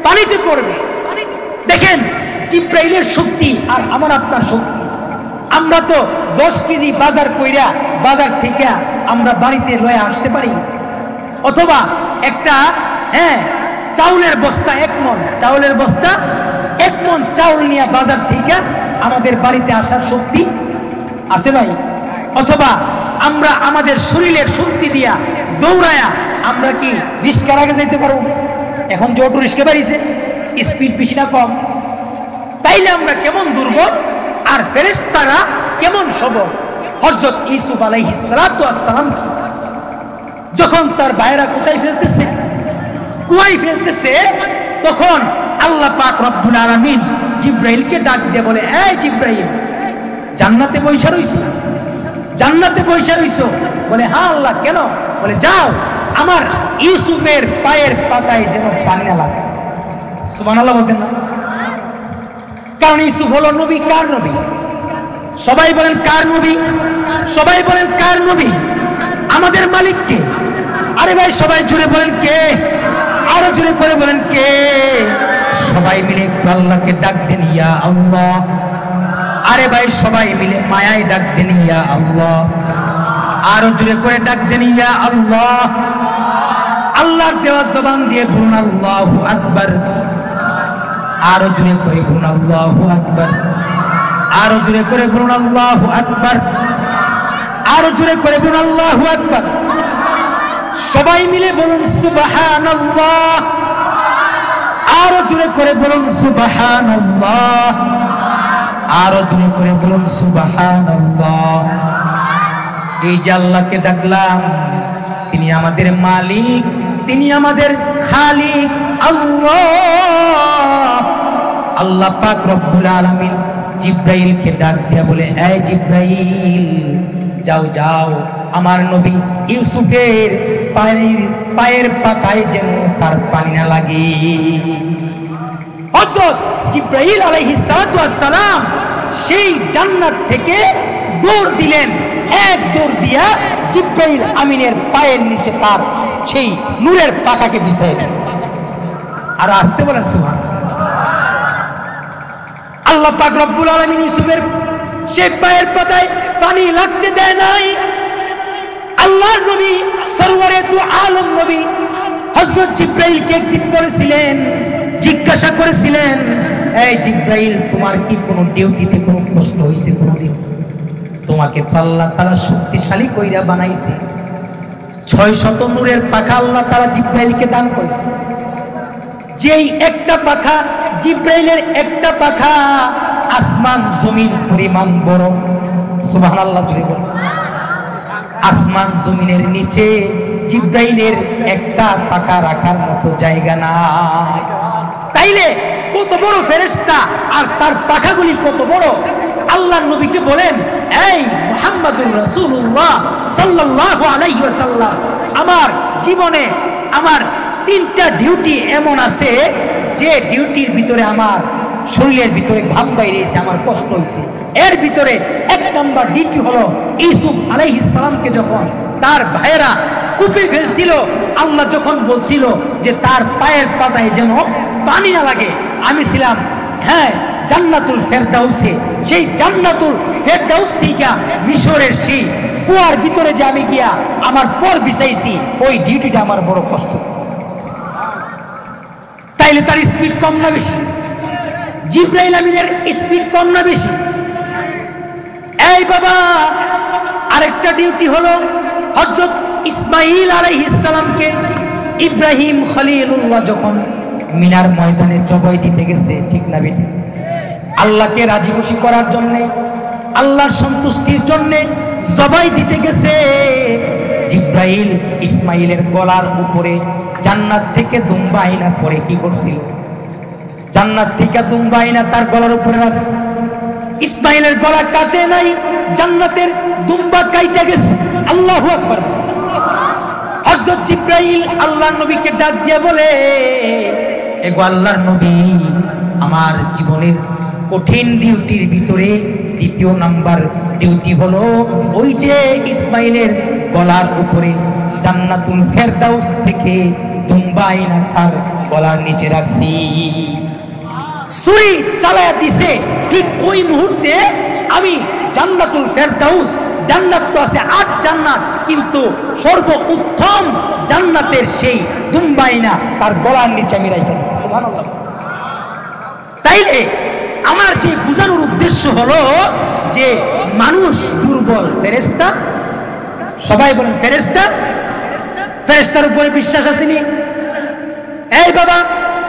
পানিতে পড়বে। দেখেন জিব্রাইলের শক্তি আর আমার আপনার শক্তি। আমরা তো 10 কেজি বাজার কইরা বাজার থেকে আমরা বাড়িতে লয়ে আসতে পারি, অথবা একটা চাউলের বস্তা 1 মণ, চাউলের বস্তা 1 মণ চাউল নিয়ে বাজার থেকে আমাদের বাড়িতে আসার শক্তি আছে ভাই? অথবা আমরা আমাদের শরীরের শক্তি দিয়া দৌড়ায়া আমরা কি রিস্কার আগে যাইতে পারবো? এখন যে অটো রিস্কা বাড়িছে, স্পিড বেশি না কম? তাইলে আমরা কেমন দুর্বল আর ফেরেশতারা কেমন সবল। হযরত ইউসুফ আলাইহিস সালাতু ওয়াস সালাম যখন তার ভাইয়েরা কোথায় ফেলতেছে? কুয়ায় ফেলতেছে, তখন আল্লাহ পাক রব্বুল আলামিন জিব্রাইলকে ডাক দিয়ে বলে, এই জিব্রাইল, জান্নাতে বইসা রইছো? জান্নাতে বইসা রইছো? বলে, হ্যাঁ আল্লাহ। কেন? বলে, যাও, আমার ইউসুফের পায়ের পাতায় যেন পানি না লাগে। সুবহানাল্লাহ বলতেন না? কারণ ইউসুফ হলো নবী। কার নবী? সবাই বলেন কার নবী? সবাই বলেন কার নবী? আমাদের মালিক কে? আরে ভাই সবাই জুড়ে বলেন কে? আরো জুড়ে করে বলেন কে? সবাই মিলে আল্লাহকে ডাক দেন, ইয়া আল্লাহ। আরে ভাই সবাই মিলে মায়ায় ডাক দেন, ইয়া আল্লাহ। আরো জুড়ে করে ডাক দেন, ইয়া আল্লাহ। আল্লাহর দেওয়া জবান দিয়ে বলুন আল্লাহু আকবার। আরো জুড়ে করে বলুন আল্লাহু আকবার। আরো জুড়ে করে বলুন আল্লাহু আকবার। আরো জুড়ে করে বলুন আল্লাহু আকবার। সবাই মিলে বলুন সুবহানাল্লাহ। আরো জুড়ে করে বলুন সুবহানাল্লাহ। আরো জুড়ে করে বলুন সুবহানাল্লাহ। এই যে আল্লাহকে ডাকলাম, তিনি আমাদের মালিক, তিনি আমাদের খালিক আল্লাহ। আল্লাহ পাক রব্বুল আলামিন জিব্রাইলকে ডাক দিয়া বলে, এই জিব্রাইল, যাও যাও, আমার নবী ইউসুফের পায়ের পাতায় যেন তার পানি না লাগে। হযরত জিব্রাইল আলাইহিস সালাতু ওয়াস সালাম সেই জান্নাত থেকে দৌড় দিলেন। এক দৌড় দিয়া জিব্রাইল আমিনের পায়ের নিচে তার সেই নূরের পাখাকে বিছাই দিয়েছে। আর আসতে বলেন সুবহানাল্লাহ। আল্লাহ পাক রব্বুল আলামিন ইউসুফের সেই পায়ের পাতায় পানি লাগতে দেয় নাই। আল্লাহর নবী সরওয়ারে দু আলম নবী হযরত জিব্রাইলকে একদিন বলেছিলেন, জিজ্ঞাসা করেছিলেন, এই জিব্রাইল, তোমার কি কোনো ডিউটিতে কোনো কষ্ট হয়েছে কোনোদিন? তোমাকে তো আল্লাহ তাআলা শক্তিশালী কইরা বানাইছে। 600 নূরের পাখা আল্লাহ তাআলা জিব্রাইলকে দান করেছে। যেই একটা পাখা, জিব্রাইলের একটা পাখা আসমান জমিন পরিমাণ বড়। সুবহানাল্লাহ জুড়ে বল। আসমান জমিনের নিচে জিব্রাইলের একটা পাখা রাখার মতো জায়গা নাই। তাইলে কত বড় ফেরেশতা আর তার পাখাগুলি কত বড়। আল্লাহর নবীকে বলেন, এই মুহাম্মাদুর রাসূলুল্লাহ সাল্লাল্লাহু আলাইহি ওয়াসাল্লাম, আমার জীবনে আমার 3টা ডিউটি এমন আছে যে ডিউটির ভিতরে আমার শরীরের ভিতরে ঘাম বাইরেছে, আমার কষ্ট হয়েছে। এর ভিতরে 1 নম্বর ডিউটি হলো ইউসুফ আলাইহিস সালামকে যখন তার ভাইয়েরা কুপে ফেলছিল। আল্লাহ যখন বলছিল যে তার পায়ের পাতায় যেন পানি না লাগে, আমি ছিলাম হ্যাঁ জান্নাতুল ফেরদাউসে। সেই জান্নাতুল ফেরদাউস থেকে মিশরের সেই কুয়ার ভিতরে যে আমি গিয়া আমার পর বিছাইছি, ওই ডিউটিটা আমার বড় কষ্ট। তাইলে তার স্পিড কম না বেশি? জিবরাইল আমিনের স্পিড কম না বেশি? এই বাবা, আরেকটা ডিউটি হলো হযরত ইসমাঈল আলাইহিস সালামকে ইব্রাহিম খলিলুল্লাহ যখন মিনার ময়দানে জবাই দিতে গেছে, ঠিক না বেটি? আল্লাহকে রাজি খুশি করার জন্য, আল্লাহর সন্তুষ্টির জন্য জবাই দিতে গেছে। জিবরাইল ইসমাঈলের গলার উপরে জান্নাত থেকে দুম্বা আইনা পরে কি করছিল? জান্নাত থেকে দুম্বা আইনা তার গলার উপরে রাখছে। ইসমাঈলের গলা কাটে নাই, জান্নাতের দুম্বা কাইটা গেছে। আল্লাহু আকবার। হযরত জিবরাইল আল্লাহর নবীকে ডাক দিয়ে বলে, এগো আল্লাহর নবী, আমার জীবনের কঠিন ডিউটির ভিতরে দ্বিতীয় নাম্বার ডিউটি হলো ওই যে ইসমাঈলের গলার উপরে জান্নাতুল ফেরদাউস থেকে দুম্বা আইনা তার গলার নিচে রাখছি। ছুরি চালায়া দিছে, ঠিক ওই মুহূর্তে আমি জান্নাতুল ফেরদাউস, জান্নাত তো আছে ৮ জান্নাত, কিন্তু সর্ব উত্তম জান্নাতের সেই দুম্বা আইনা তার গলার নিচে আমি রাইখা দিছি। সুবহানাল্লাহ। তাইলে আমার যে বোঝানোর উদ্দেশ্য হলো যে মানুষ দুর্বল, ফেরেশতা সবাই বলেন ফেরেশতা, ফেরেশতার উপরে বিশ্বাস আসেনি? এই বাবা,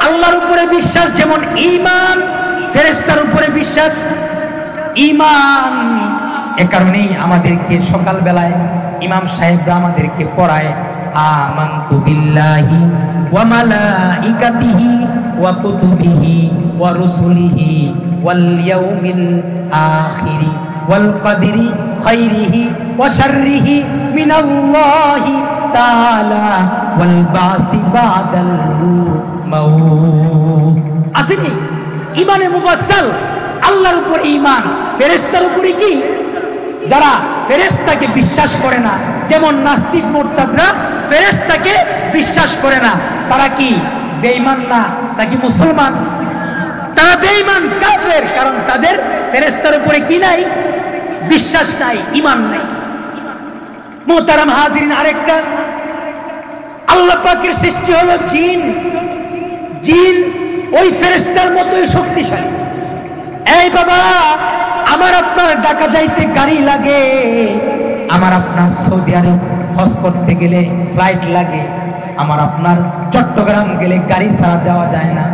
আল্লাহর উপরে বিশ্বাস যেমন ঈমান, ফেরেশতার উপরে বিশ্বাস ঈমান। এ কারণেই আমাদেরকে সকাল বেলায় ইমাম সাহেবরা আমাদেরকে পড়ায় আমানতু বিল্লাহি ওয়া মালাইকাতিহি ওয়া কুতুবিহি ওয়া রুসুলিহি ওয়াল ইয়াউমিল আখিরি ওয়াল কদরি খাইরিহি ওয়া শাররিহি মিনাল্লাহি তাআলা ওয়াল বাসি বাদাল মাউত। আসেনি ঈমানে মুফাসসাল, আল্লাহর উপরে ঈমান, ফেরেশতার উপরে কি? যারা ফেরেশতাকে বিশ্বাস করে না, যেমন নাস্তিক মুরতাদরা ফেরেশতাকে বিশ্বাস করে না, তারা কি বেঈমান না নাকি মুসলমান? তারা বেঈমান, কাফের, কারণ তাদের ফেরেশতার উপরে কি নাই? বিশ্বাস নাই, ঈমান নাই। মুহতারাম হাজিরিন, আরেকটা আল্লাহ পাকের সৃষ্টি হলো জিন। জিন ওই ফেরেশতার মতোই শক্তিশালী। এই বাবা, আমার আপনার ঢাকা যাইতে গাড়ি লাগে, আমার আপনার সৌদি আরব হজ করতে গেলে ফ্লাইট লাগে, আমার আপনার চট্টগ্রাম গেলে গাড়ি ছাড়া যাওয়া যায় না,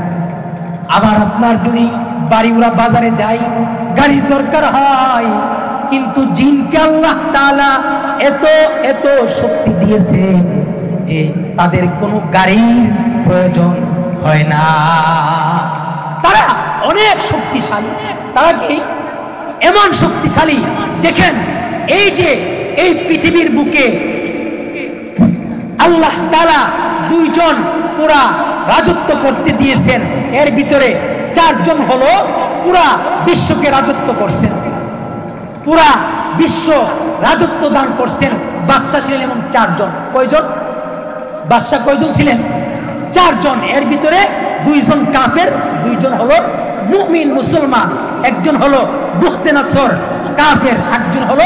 আমার আপনার যদি বাড়িউড়া বাজারে যাই গাড়ির দরকার হয়। কিন্তু জিনকে আল্লাহ তাআলা এত এত শক্তি দিয়েছে যে তাদের কোনো গাড়ির প্রয়োজন হয় না। তারা অনেক শক্তিশালী। তারা কি এমন শক্তিশালী, দেখেন এই যে এই পৃথিবীর বুকে আল্লাহ তাআলা 2 জন পুরা রাজত্ব করতে দিয়েছেন, এর ভিতরে 4 জন হলো পুরা বিশ্বকে রাজত্ব করছেন, পুরা বিশ্ব রাজত্ব দান করছেন। বাদশা ছিলেন এমন 4 জন। কয়জন বাদশা? কয়জন ছিলেন? 4 জন। এর ভিতরে 2 জন কাফের, 2 জন হলো মুমিন মুসলমান। একজন হলো বুখতেনাসর কাফের, একজন হলো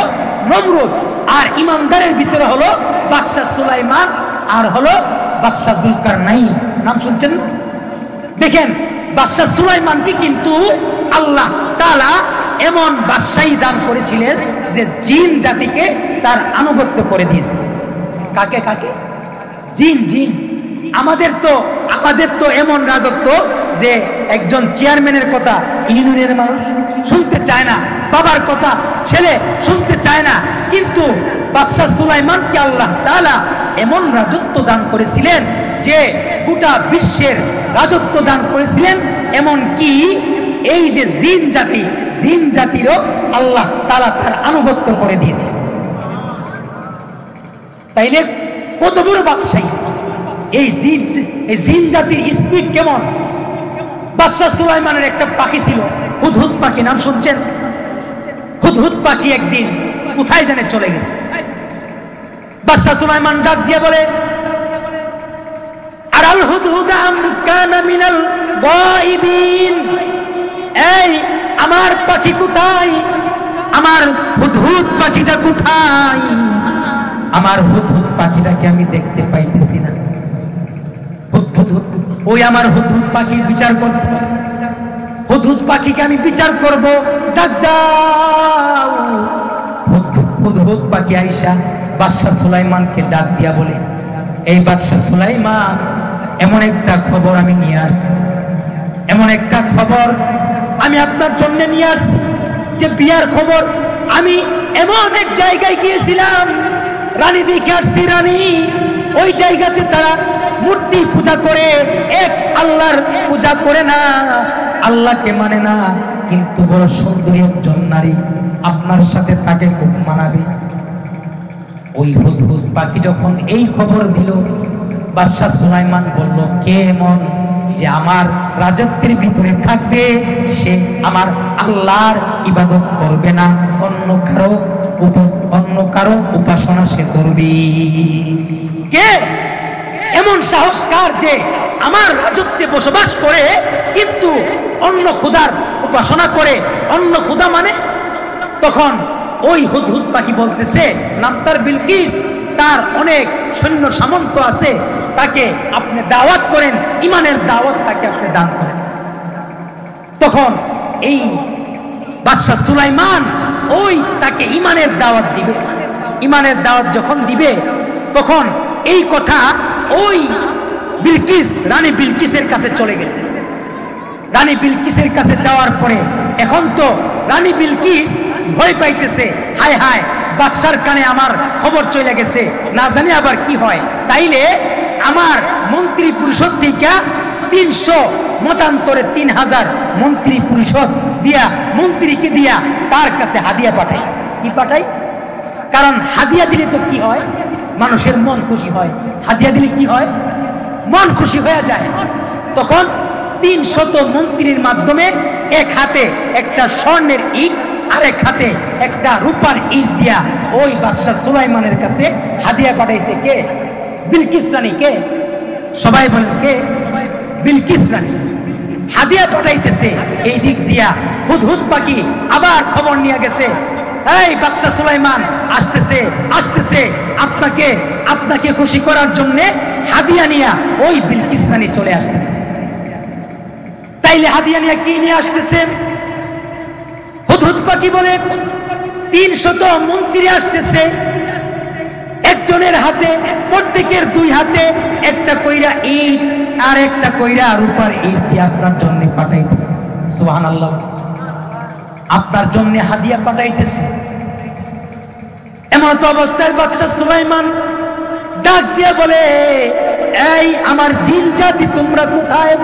নমরুদ। আর ইমানদারের ভিতরে হলো বাদশা সুলাইমান আর হলো বাদশা জুলকারনাইন। নাম শুনছেন না? দেখেন, বাদশা সুলাইমানকে কিন্তু আল্লাহ তাআলা এমন বাদশাহী দান করেছিলেন যে জিন জাতিকে তার আনুগত্য করে দিয়েছে। কাকে কাকে? জিন। জিন। আমাদের তো এমন রাজত্ব যে একজন চেয়ারম্যানের কথা ইউনিয়নের মানুষ শুনতে চায় না, বাবার কথা ছেলে শুনতে চায় না। কিন্তু বাদশা সুলাইমানকে আল্লাহ তাআলা এমন রাজত্ব দান করেছিলেন যে গোটা বিশ্বের রাজত্ব দান করেছিলেন। এমন কি এই যে জিন জাতিরও আল্লাহ তাআলা তার আনুগত্য করে দিয়েছে। তাইলে কত বড় বাদশাহী! এই জিন জাতির স্পিড কেমন! বাদশা সুলাইমানের একটা পাখি ছিল, হুদহুদ পাখি। নাম শুনছেন? হুদহুদ পাখি একদিন কোথায় জানে চলে গেছে। বাদশা সুলাইমান ডাক দিয়ে বলে, আরাল হুদহুদা আম কানা মিনাল গায়িবিন, এই আমার পাখি কোথায়? আমার হুদহুদ পাখিটা কোথায়? আমার হুদহুদ পাখিটাকে আমি দেখতে পাইতেছি না। ওই আমার হুদহুদ পাখির বিচার করতে, হুদহুদ পাখিকে আমি বিচার করব, ডাক দাও। হুদহুদ পাখি আইসা বাদশা সুলাইমানকে ডাক দিয়া বলে, এই বাদশা সুলাইমান, এমন একটা খবর আমি নিয়ে আসছি, এমন একটা খবর আমি আপনার জন্য নিয়ে আসছি যে বিয়ার খবর। আমি এমন এক জায়গায় গিয়েছিলাম, রানী দেখে আসছি, রানী ওই জায়গাতে তারা মূর্তি পূজা করে, এক আল্লাহর পূজা করে না, আল্লাহকে মানে না, কিন্তু বড় সুন্দরী একজন নারী, আপনার সাথে তাকে খুব মানাবে। ওই হুদহুদ পাখি যখন এই খবর দিল, বাদশা সুলাইমান বলল, কে এমন যে আমার রাজত্বের ভিতরে থাকবে, সে আমার আল্লাহর ইবাদত করবে না, অন্য কারো উপাসনা সে করবে? কে এমন সাহস কার যে আমার রাজত্বে বসবাস করে কিন্তু অন্য খোদার উপাসনা করে? অন্য খোদা মানে? তখন ওই হুদহুদ পাখি বলতেছে, নাম তার বিলকিস, তার অনেক সৈন্য সামন্ত আছে, তাকে আপনি দাওয়াত করেন, ইমানের দাওয়াত তাকে আপনি দান করেন। তখন এই বাদশা সুলাইমান ওই তাকে ইমানের দাওয়াত দিবে। ইমানের দাওয়াত যখন দিবে, তখন এই কথা ওই বিলকিস, রানী বিলকিসের কাছে চলে গেছে। রানী বিলকিসের কাছে যাওয়ার পরে এখন তো রানী বিলকিস ভয় পাইতেছে, হায় হায়, বাদশার কানে আমার খবর চলে গেছে, না জানি আবার কি হয়। তাইলে আমার মন্ত্রী পরিষদ থেকে 300 মতান্তরে 3000 মন্ত্রী পরিষদ দিয়া, মন্ত্রীকে দিয়া তার কাছে হাদিয়া পাঠাই। কি পাঠাই? কারণ হাদিয়া দিলে তো কি হয়, মানুষের মন খুশি হয়। হাদিয়া দিলে কি হয়? মন খুশি হয়ে যায়। তখন 300 মন্ত্রীর মাধ্যমে এক হাতে একটা স্বর্ণের ইট, আরেক হাতে একটা রূপার ইট দিয়া ওই বাদশা সুলাইমানের কাছে হাদিয়া পাঠাইছে। কে? বিলকিস রানী। কে? সবাই বলেন কে? বিলকিস রানী হাদিয়া পাঠাইতেছে। এই দিক দিয়া হুদহুদ পাখি আবার খবর নিয়ে গেছে, এই বাদশা সুলাইমান আসতেছে, আসতেছে, আপনাকে খুশি করার জন্য হাদিয়া নিয়া ওই বিলকিস রানী চলে আসতেছে। তাইলে হাদিয়া নিয়ে কি নিয়ে আসতেছে? হুদহুদ পাখি বলে, 300 মন্ত্রী আসতেছে, একজনের হাতে, প্রত্যেকের 2 হাতে একটা কইরা ইট আর একটা কইরা রূপার ইট দিয়ে আপনার জন্য পাঠাইতেছে। সুবহানাল্লাহ, আপনার জন্য হাদিয়া পাঠাইতেছে। এমন তো অবস্থায় বাদশা সুলাইমান ডাক দিয়ে বলে, এই আমার জিন জাতি, তোমরা কোথায়?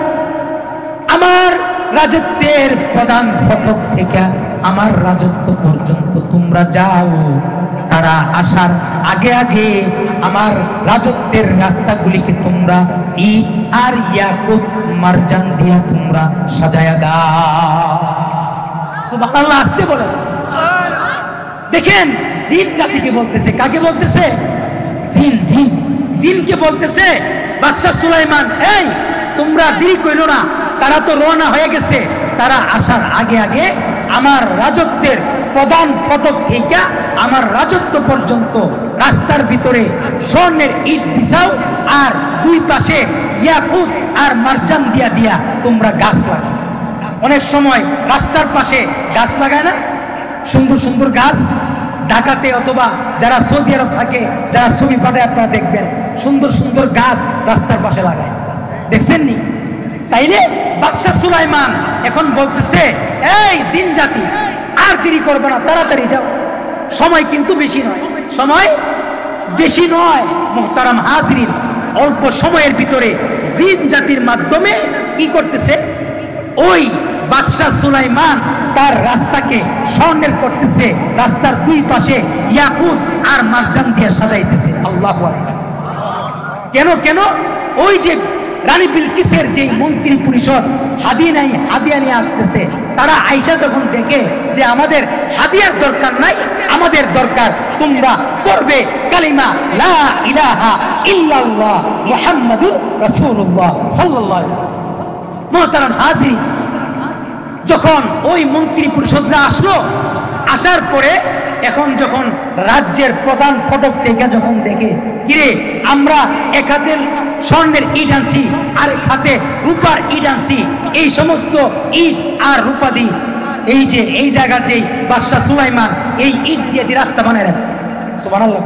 আমার রাজত্বের প্রধান ফটক থেকে আমার রাজত্ব পর্যন্ত তোমরা যাও। তারা আসার আগে আগে আমার রাজত্বের রাস্তাগুলিকে তোমরা ইট আর ইয়াকুত মারজান দিয়া তোমরা সাজায়া দাও। সুবহানাল্লাহ, আসতে বলেন। দেখেন, জিন জাতিকে বলতেছে। কাকে বলতেছে? জিনকে বলতেছে বাদশা সুলাইমান, এই তোমরা দেরি কইরো না, তারা তো রওনা হয়ে গেছে। তারা আসার আগে আগে আমার রাজত্বের প্রধান ফটক থেকে আমার রাজত্ব পর্যন্ত রাস্তার ভিতরে স্বর্ণের ইট বিছাও, আর 2 পাশে ইয়াকুত আর মারজান দিয়া দিয়া তোমরা গাছ লাগাও। অনেক সময় রাস্তার পাশে গাছ লাগায় না, সুন্দর সুন্দর গাছ। ঢাকাতে অথবা যারা সৌদি আরব থাকে, যারা ছবি পাঠায়, আপনারা দেখবেন সুন্দর সুন্দর গাছ রাস্তার পাশে লাগায়, দেখছেন নি? তাইলে বাদশা সুলাইমান এখন বলতেছে, এই জিন জাতি, আর দেরি করবে না, তাড়াতাড়ি যাও। সময় কিন্তু বেশি নয়, সময় বেশি নয়। মুহতারাম হাজরিন, অল্প সময়ের ভিতরে জিন জাতির মাধ্যমে কি করতেছে? ওই বাদশা সুলাইমান তার রাস্তাকে স্বর্ণের করতেছে, রাস্তার 2 পাশে ইয়াকুত আর মারজান দিয়ে সাজাইতেছে। আল্লাহু আকবার। কেন? ওই যে রানী বিলকিসের যে মন্ত্রী পরিষদ হাদিয়া নিয়ে আসতেছে, তারা আয়েশা যখন দেখে যে আমাদের হাদিয়ার দরকার নাই, আমাদের দরকার তোমরা পড়বে কালিমা লা ইলাহা ইল্লাল্লাহ মুহাম্মাদুর রাসূলুল্লাহ সাল্লাল্লাহু আলাইহি ওয়াসাল্লাম। মুহতারাম হাজিরিন, যখন ওই মন্ত্রী পরিষদরা আসলো, আসার পরে এখন যখন রাজ্যের প্রধান ফটক থেকে যখন দেখে, কিরে আমরা এক হাতে স্বর্ণের ইট আনছি, আরেক হাতে রূপার ইট আনছি, এই সমস্ত ইট আর রূপা দিয়ে এই যে এই জায়গার যে বাদশাহ সুলাইমান এই ইট দিয়ে রাস্তা বানায় রাখছে। সুবহানাল্লাহ।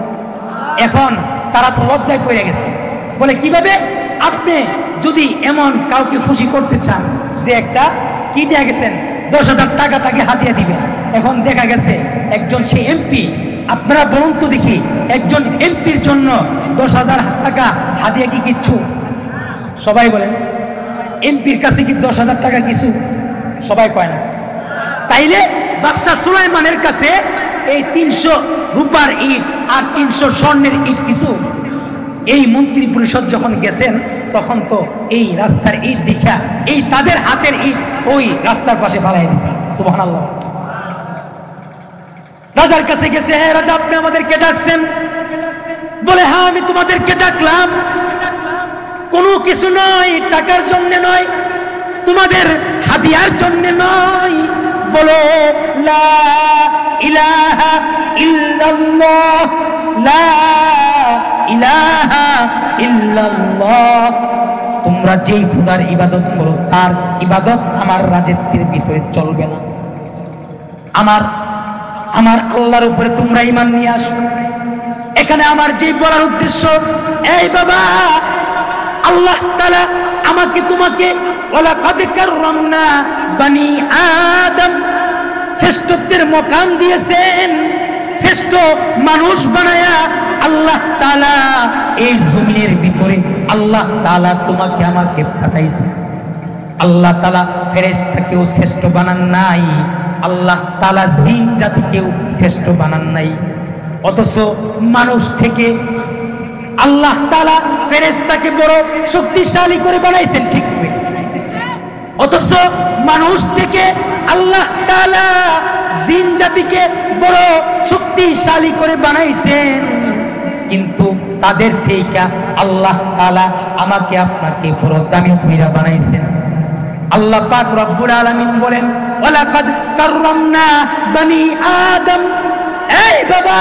এখন তারা তো লজ্জায় পড়ে গেছে, বলে কিভাবে আপনি যদি এমন কাউকে খুশি করতে চান যে একটা কি দিয়ে গেছেন 10,000 টাকা তাকে হাতিয়ে দিবেন। এখন দেখা গেছে একজন সে এমপি, আপনারা বলুন তো দেখি, একজন এমপির জন্য 10,000 টাকা হাতিয়ে কি কিচ্ছু? সবাই বলেন এমপির কাছে কি 10,000 টাকা কিছু? সবাই কয় না। তাইলে বাদশাহ সুলাইমানের কাছে এই 300 রূপার ইট আর 300 স্বর্ণের ইট কিছু? এই মন্ত্রী পরিষদ যখন গেছেন তখন তো এই রাস্তার ইট দেখা এই তাদের হাতের ইট ওই রাস্তার পাশে ফালাই দিছে। সুবহানাল্লাহ। রাজার কাছে গেছে, হ্যাঁ রাজা আপনি আমাদেরকে ডাকছেন? বলে হ্যাঁ আমি তোমাদেরকে ডাকলাম কোনো কিছু নয়, টাকার জন্য নয়, তোমাদের হাদিয়ার জন্য নয়। বলো লা ইলাহা ইল্লাল্লাহ, লা ইলাহা ইল্লাল্লাহ। তোমরা যেই খোদার ইবাদত করো তার ইবাদত আমার রাজত্বের ভিতরে চলবে না। আমার আল্লাহর উপরে তোমরা ঈমান নিয়ে আসো। এখানে আমার যে বলার উদ্দেশ্য, এই বাবা আল্লাহ তাআলা আমাকে তোমাকে ওয়ালাকাদ কাররামনা বানি আদম শ্রেষ্ঠত্বের মকাম দিয়েছেন। শ্রেষ্ঠ মানুষ বানায়া আল্লাহ তাআলা এই জমিনের ভিতরে আল্লাহ তাআলা তোমাকে আমাকে পাঠাইছে। আল্লাহ তাআলা ফেরেশতাকেও শ্রেষ্ঠ বানান নাই, আল্লাহ তাআলা জিন জাতিকেও শ্রেষ্ঠ বানান নাই। অথচ মানুষ থেকে আল্লাহ তাআলা ফেরেশতাকে বড় শক্তিশালী করে বানাইছেন, ঠিক না? অথচ মানুষ থেকে আল্লাহ তাআলা জিন জাতিকে বড় শক্তিশালী করে বানাইছেন, কিন্তু তাদের থেকে আল্লাহ তাআলা আমাকে আপনাকে বড় দামি কইরা বানাইছেন। আল্লাহ পাক রব্বুল আলামিন বলেন ওয়ালাকাদ কাররামনা বানি আদম। এই বাবা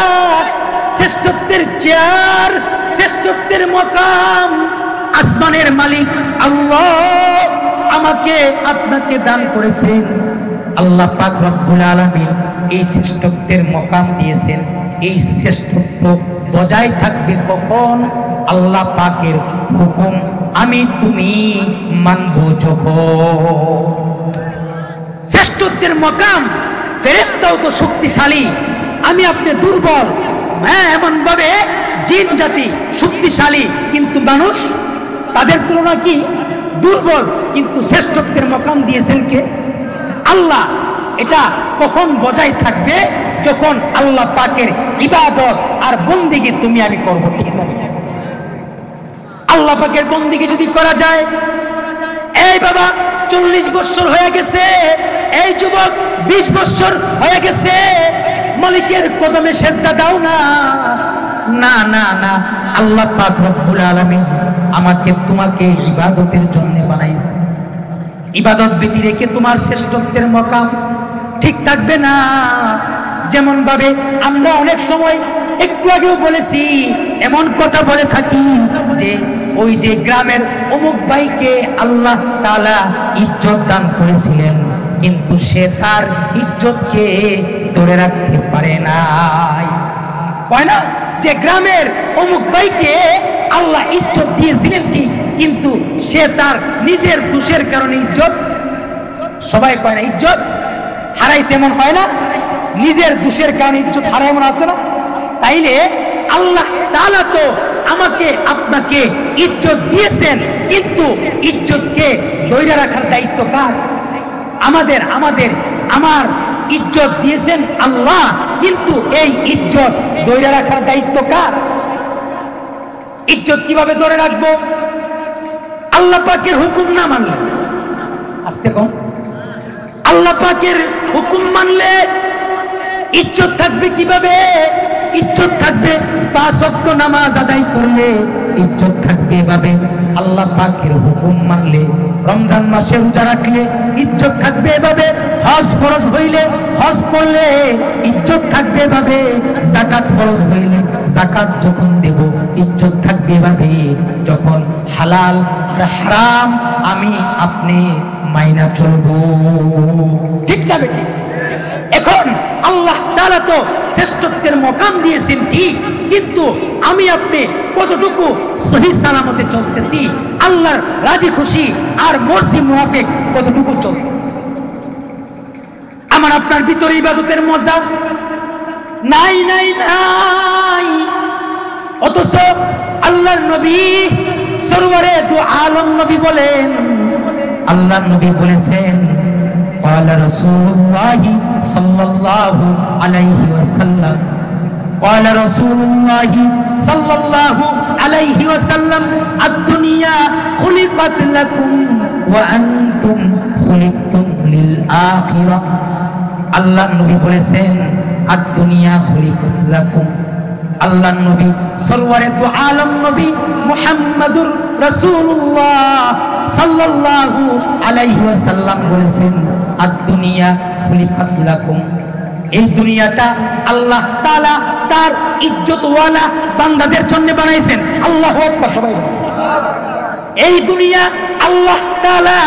শ্রেষ্ঠত্বের চেয়ার, শ্রেষ্ঠত্বের মকাম আসমানের মালিক আল্লাহ আমাকে আপনাকে দান করেছেন। আল্লাহ পাক রব্বুল আলামিন এই শ্রেষ্ঠত্বের মকাম দিয়েছেন। এই শ্রেষ্ঠত্ব বজায় থাকবে কখন? আল্লাহ পাকের হুকুম আমি তুমি মানব যখন। শ্রেষ্ঠত্বের মকাম, ফেরেশতাও তো শক্তিশালী, আমি আপনি দুর্বল। হ্যাঁ, এমন ভাবে জিন জাতি শক্তিশালী, কিন্তু মানুষ তাদের তুলনা কি দুর্বল। কিন্তু শ্রেষ্ঠত্বের মকাম দিয়েছেন কে? আল্লাহ। এটা কখন বজায় থাকবে? যখন আল্লাহ পাকের ইবাদত আর বন্দেগী তুমি আমি করবো, ঠিক না? আল্লাহ পাকের বন্দেগী যদি করা যায়, এই বাবা 40 বছর হয়ে গেছে, এই যুবক 20 বছর হয়ে গেছে, মালিকের কদমে সেজদা দাও না। না না না, আল্লাহ পাক রব্বুল আলামিন আমাকে তোমাকে ইবাদতের জন্য বানাইছে। ইবাদত ব্যতি রেখে তোমার শ্রেষ্ঠত্বের মকাম ঠিক থাকবে না। যেমন ভাবে আমরা অনেক সময় একটু আগেও বলেছি, এমন কথা বলে থাকি যে ওই যে গ্রামের অমুক ভাইকে আল্লাহ তাআলা ইজ্জত দান করেছিলেন, কিন্তু সে তার ইজ্জতকে ধরে রাখতে পারে নাই। কয় না যে গ্রামের অমুক ভাইকে আল্লাহ ইজ্জত দিয়েছিলেন ঠিক, কিন্তু সে তার নিজের দোষের কারণে ইজ্জত, সবাই কয় না ইজ্জত হারাইছে, এমন হয় না? নিজের দোষের কারণে ইজ্জত হারায়, এমন আছে না? তাইলে আল্লাহ তাআলা তো আমাকে আপনাকে ইজ্জত দিয়েছেন, কিন্তু ইজ্জতকে ধরে রাখার দায়িত্ব কার? আমার ইজ্জত দিয়েছেন আল্লাহ, কিন্তু এই ইজ্জত ধরে রাখার দায়িত্ব কার? ইজ্জত কিভাবে ধরে রাখবো? আল্লাহ পাকের হুকুম না মানলে, আস্তে কম, আল্লাহ পাকের হুকুম মানলে ইজ্জত থাকবে কিভাবে? ইজ্জত থাকবে 5 ওয়াক্ত নামাজ আদায় করলে ইজ্জত থাকবে এভাবে। আল্লাহ পাকের হুকুম মানলে, রমজান মাসে রোজা রাখলে ইজ্জত থাকবে এভাবে। হজ ফরজ হইলে হজ করলে ইজ্জত থাকবে এভাবে। যাকাত ফরজ হইলে যাকাত যখন দেব ইজ্জত থাকবে এভাবে। যখন হালাল আর হারাম আমি আপনি মাইনা চলবো, ঠিক যাবে ঠিক। এখন আল্লাহ তাআলা তো শ্রেষ্ঠত্বের মকাম দিয়েছেন ঠিক, কিন্তু আমি আপনি কতটুকু সহি সালামতে চলতেছি, আল্লাহর রাজি খুশি আর মর্জি মুআফিক কতটুকু চলতেছি? আমার আপনার ভিতরে ইবাদতের মজা নাই নাই নাই, অথচ আল্লাহর নবী সরওয়ারে দু আলম নবী বলেন, আল্লাহর নবী বলেছেন قال رسول الله صلى الله عليه وسلم قال رسول الله صلى الله عليه وسلم الدنيا خلقت لكم وأنتم خلقتم للآخرة। আল্লাহ নবী বলেছেন আদ-দুনিয়া খুলিকাত লাকুম। আল্লাহ নবী সরওয়ারে দু আলম নবী মুহাম্মাদুর রাসূলুল্লাহ সাল্লাল্লাহু আলাইহি ওয়াসাল্লাম বলেছেন আদ-দুনিয়া খুলিকাত লাকুম। এই দুনিয়াটা আল্লাহ তাআলা তার ইজ্জতওয়ালা বান্দাদের জন্য বানাইছেন। আল্লাহু আকবার, সবাই এই দুনিয়া আল্লাহ তাআলা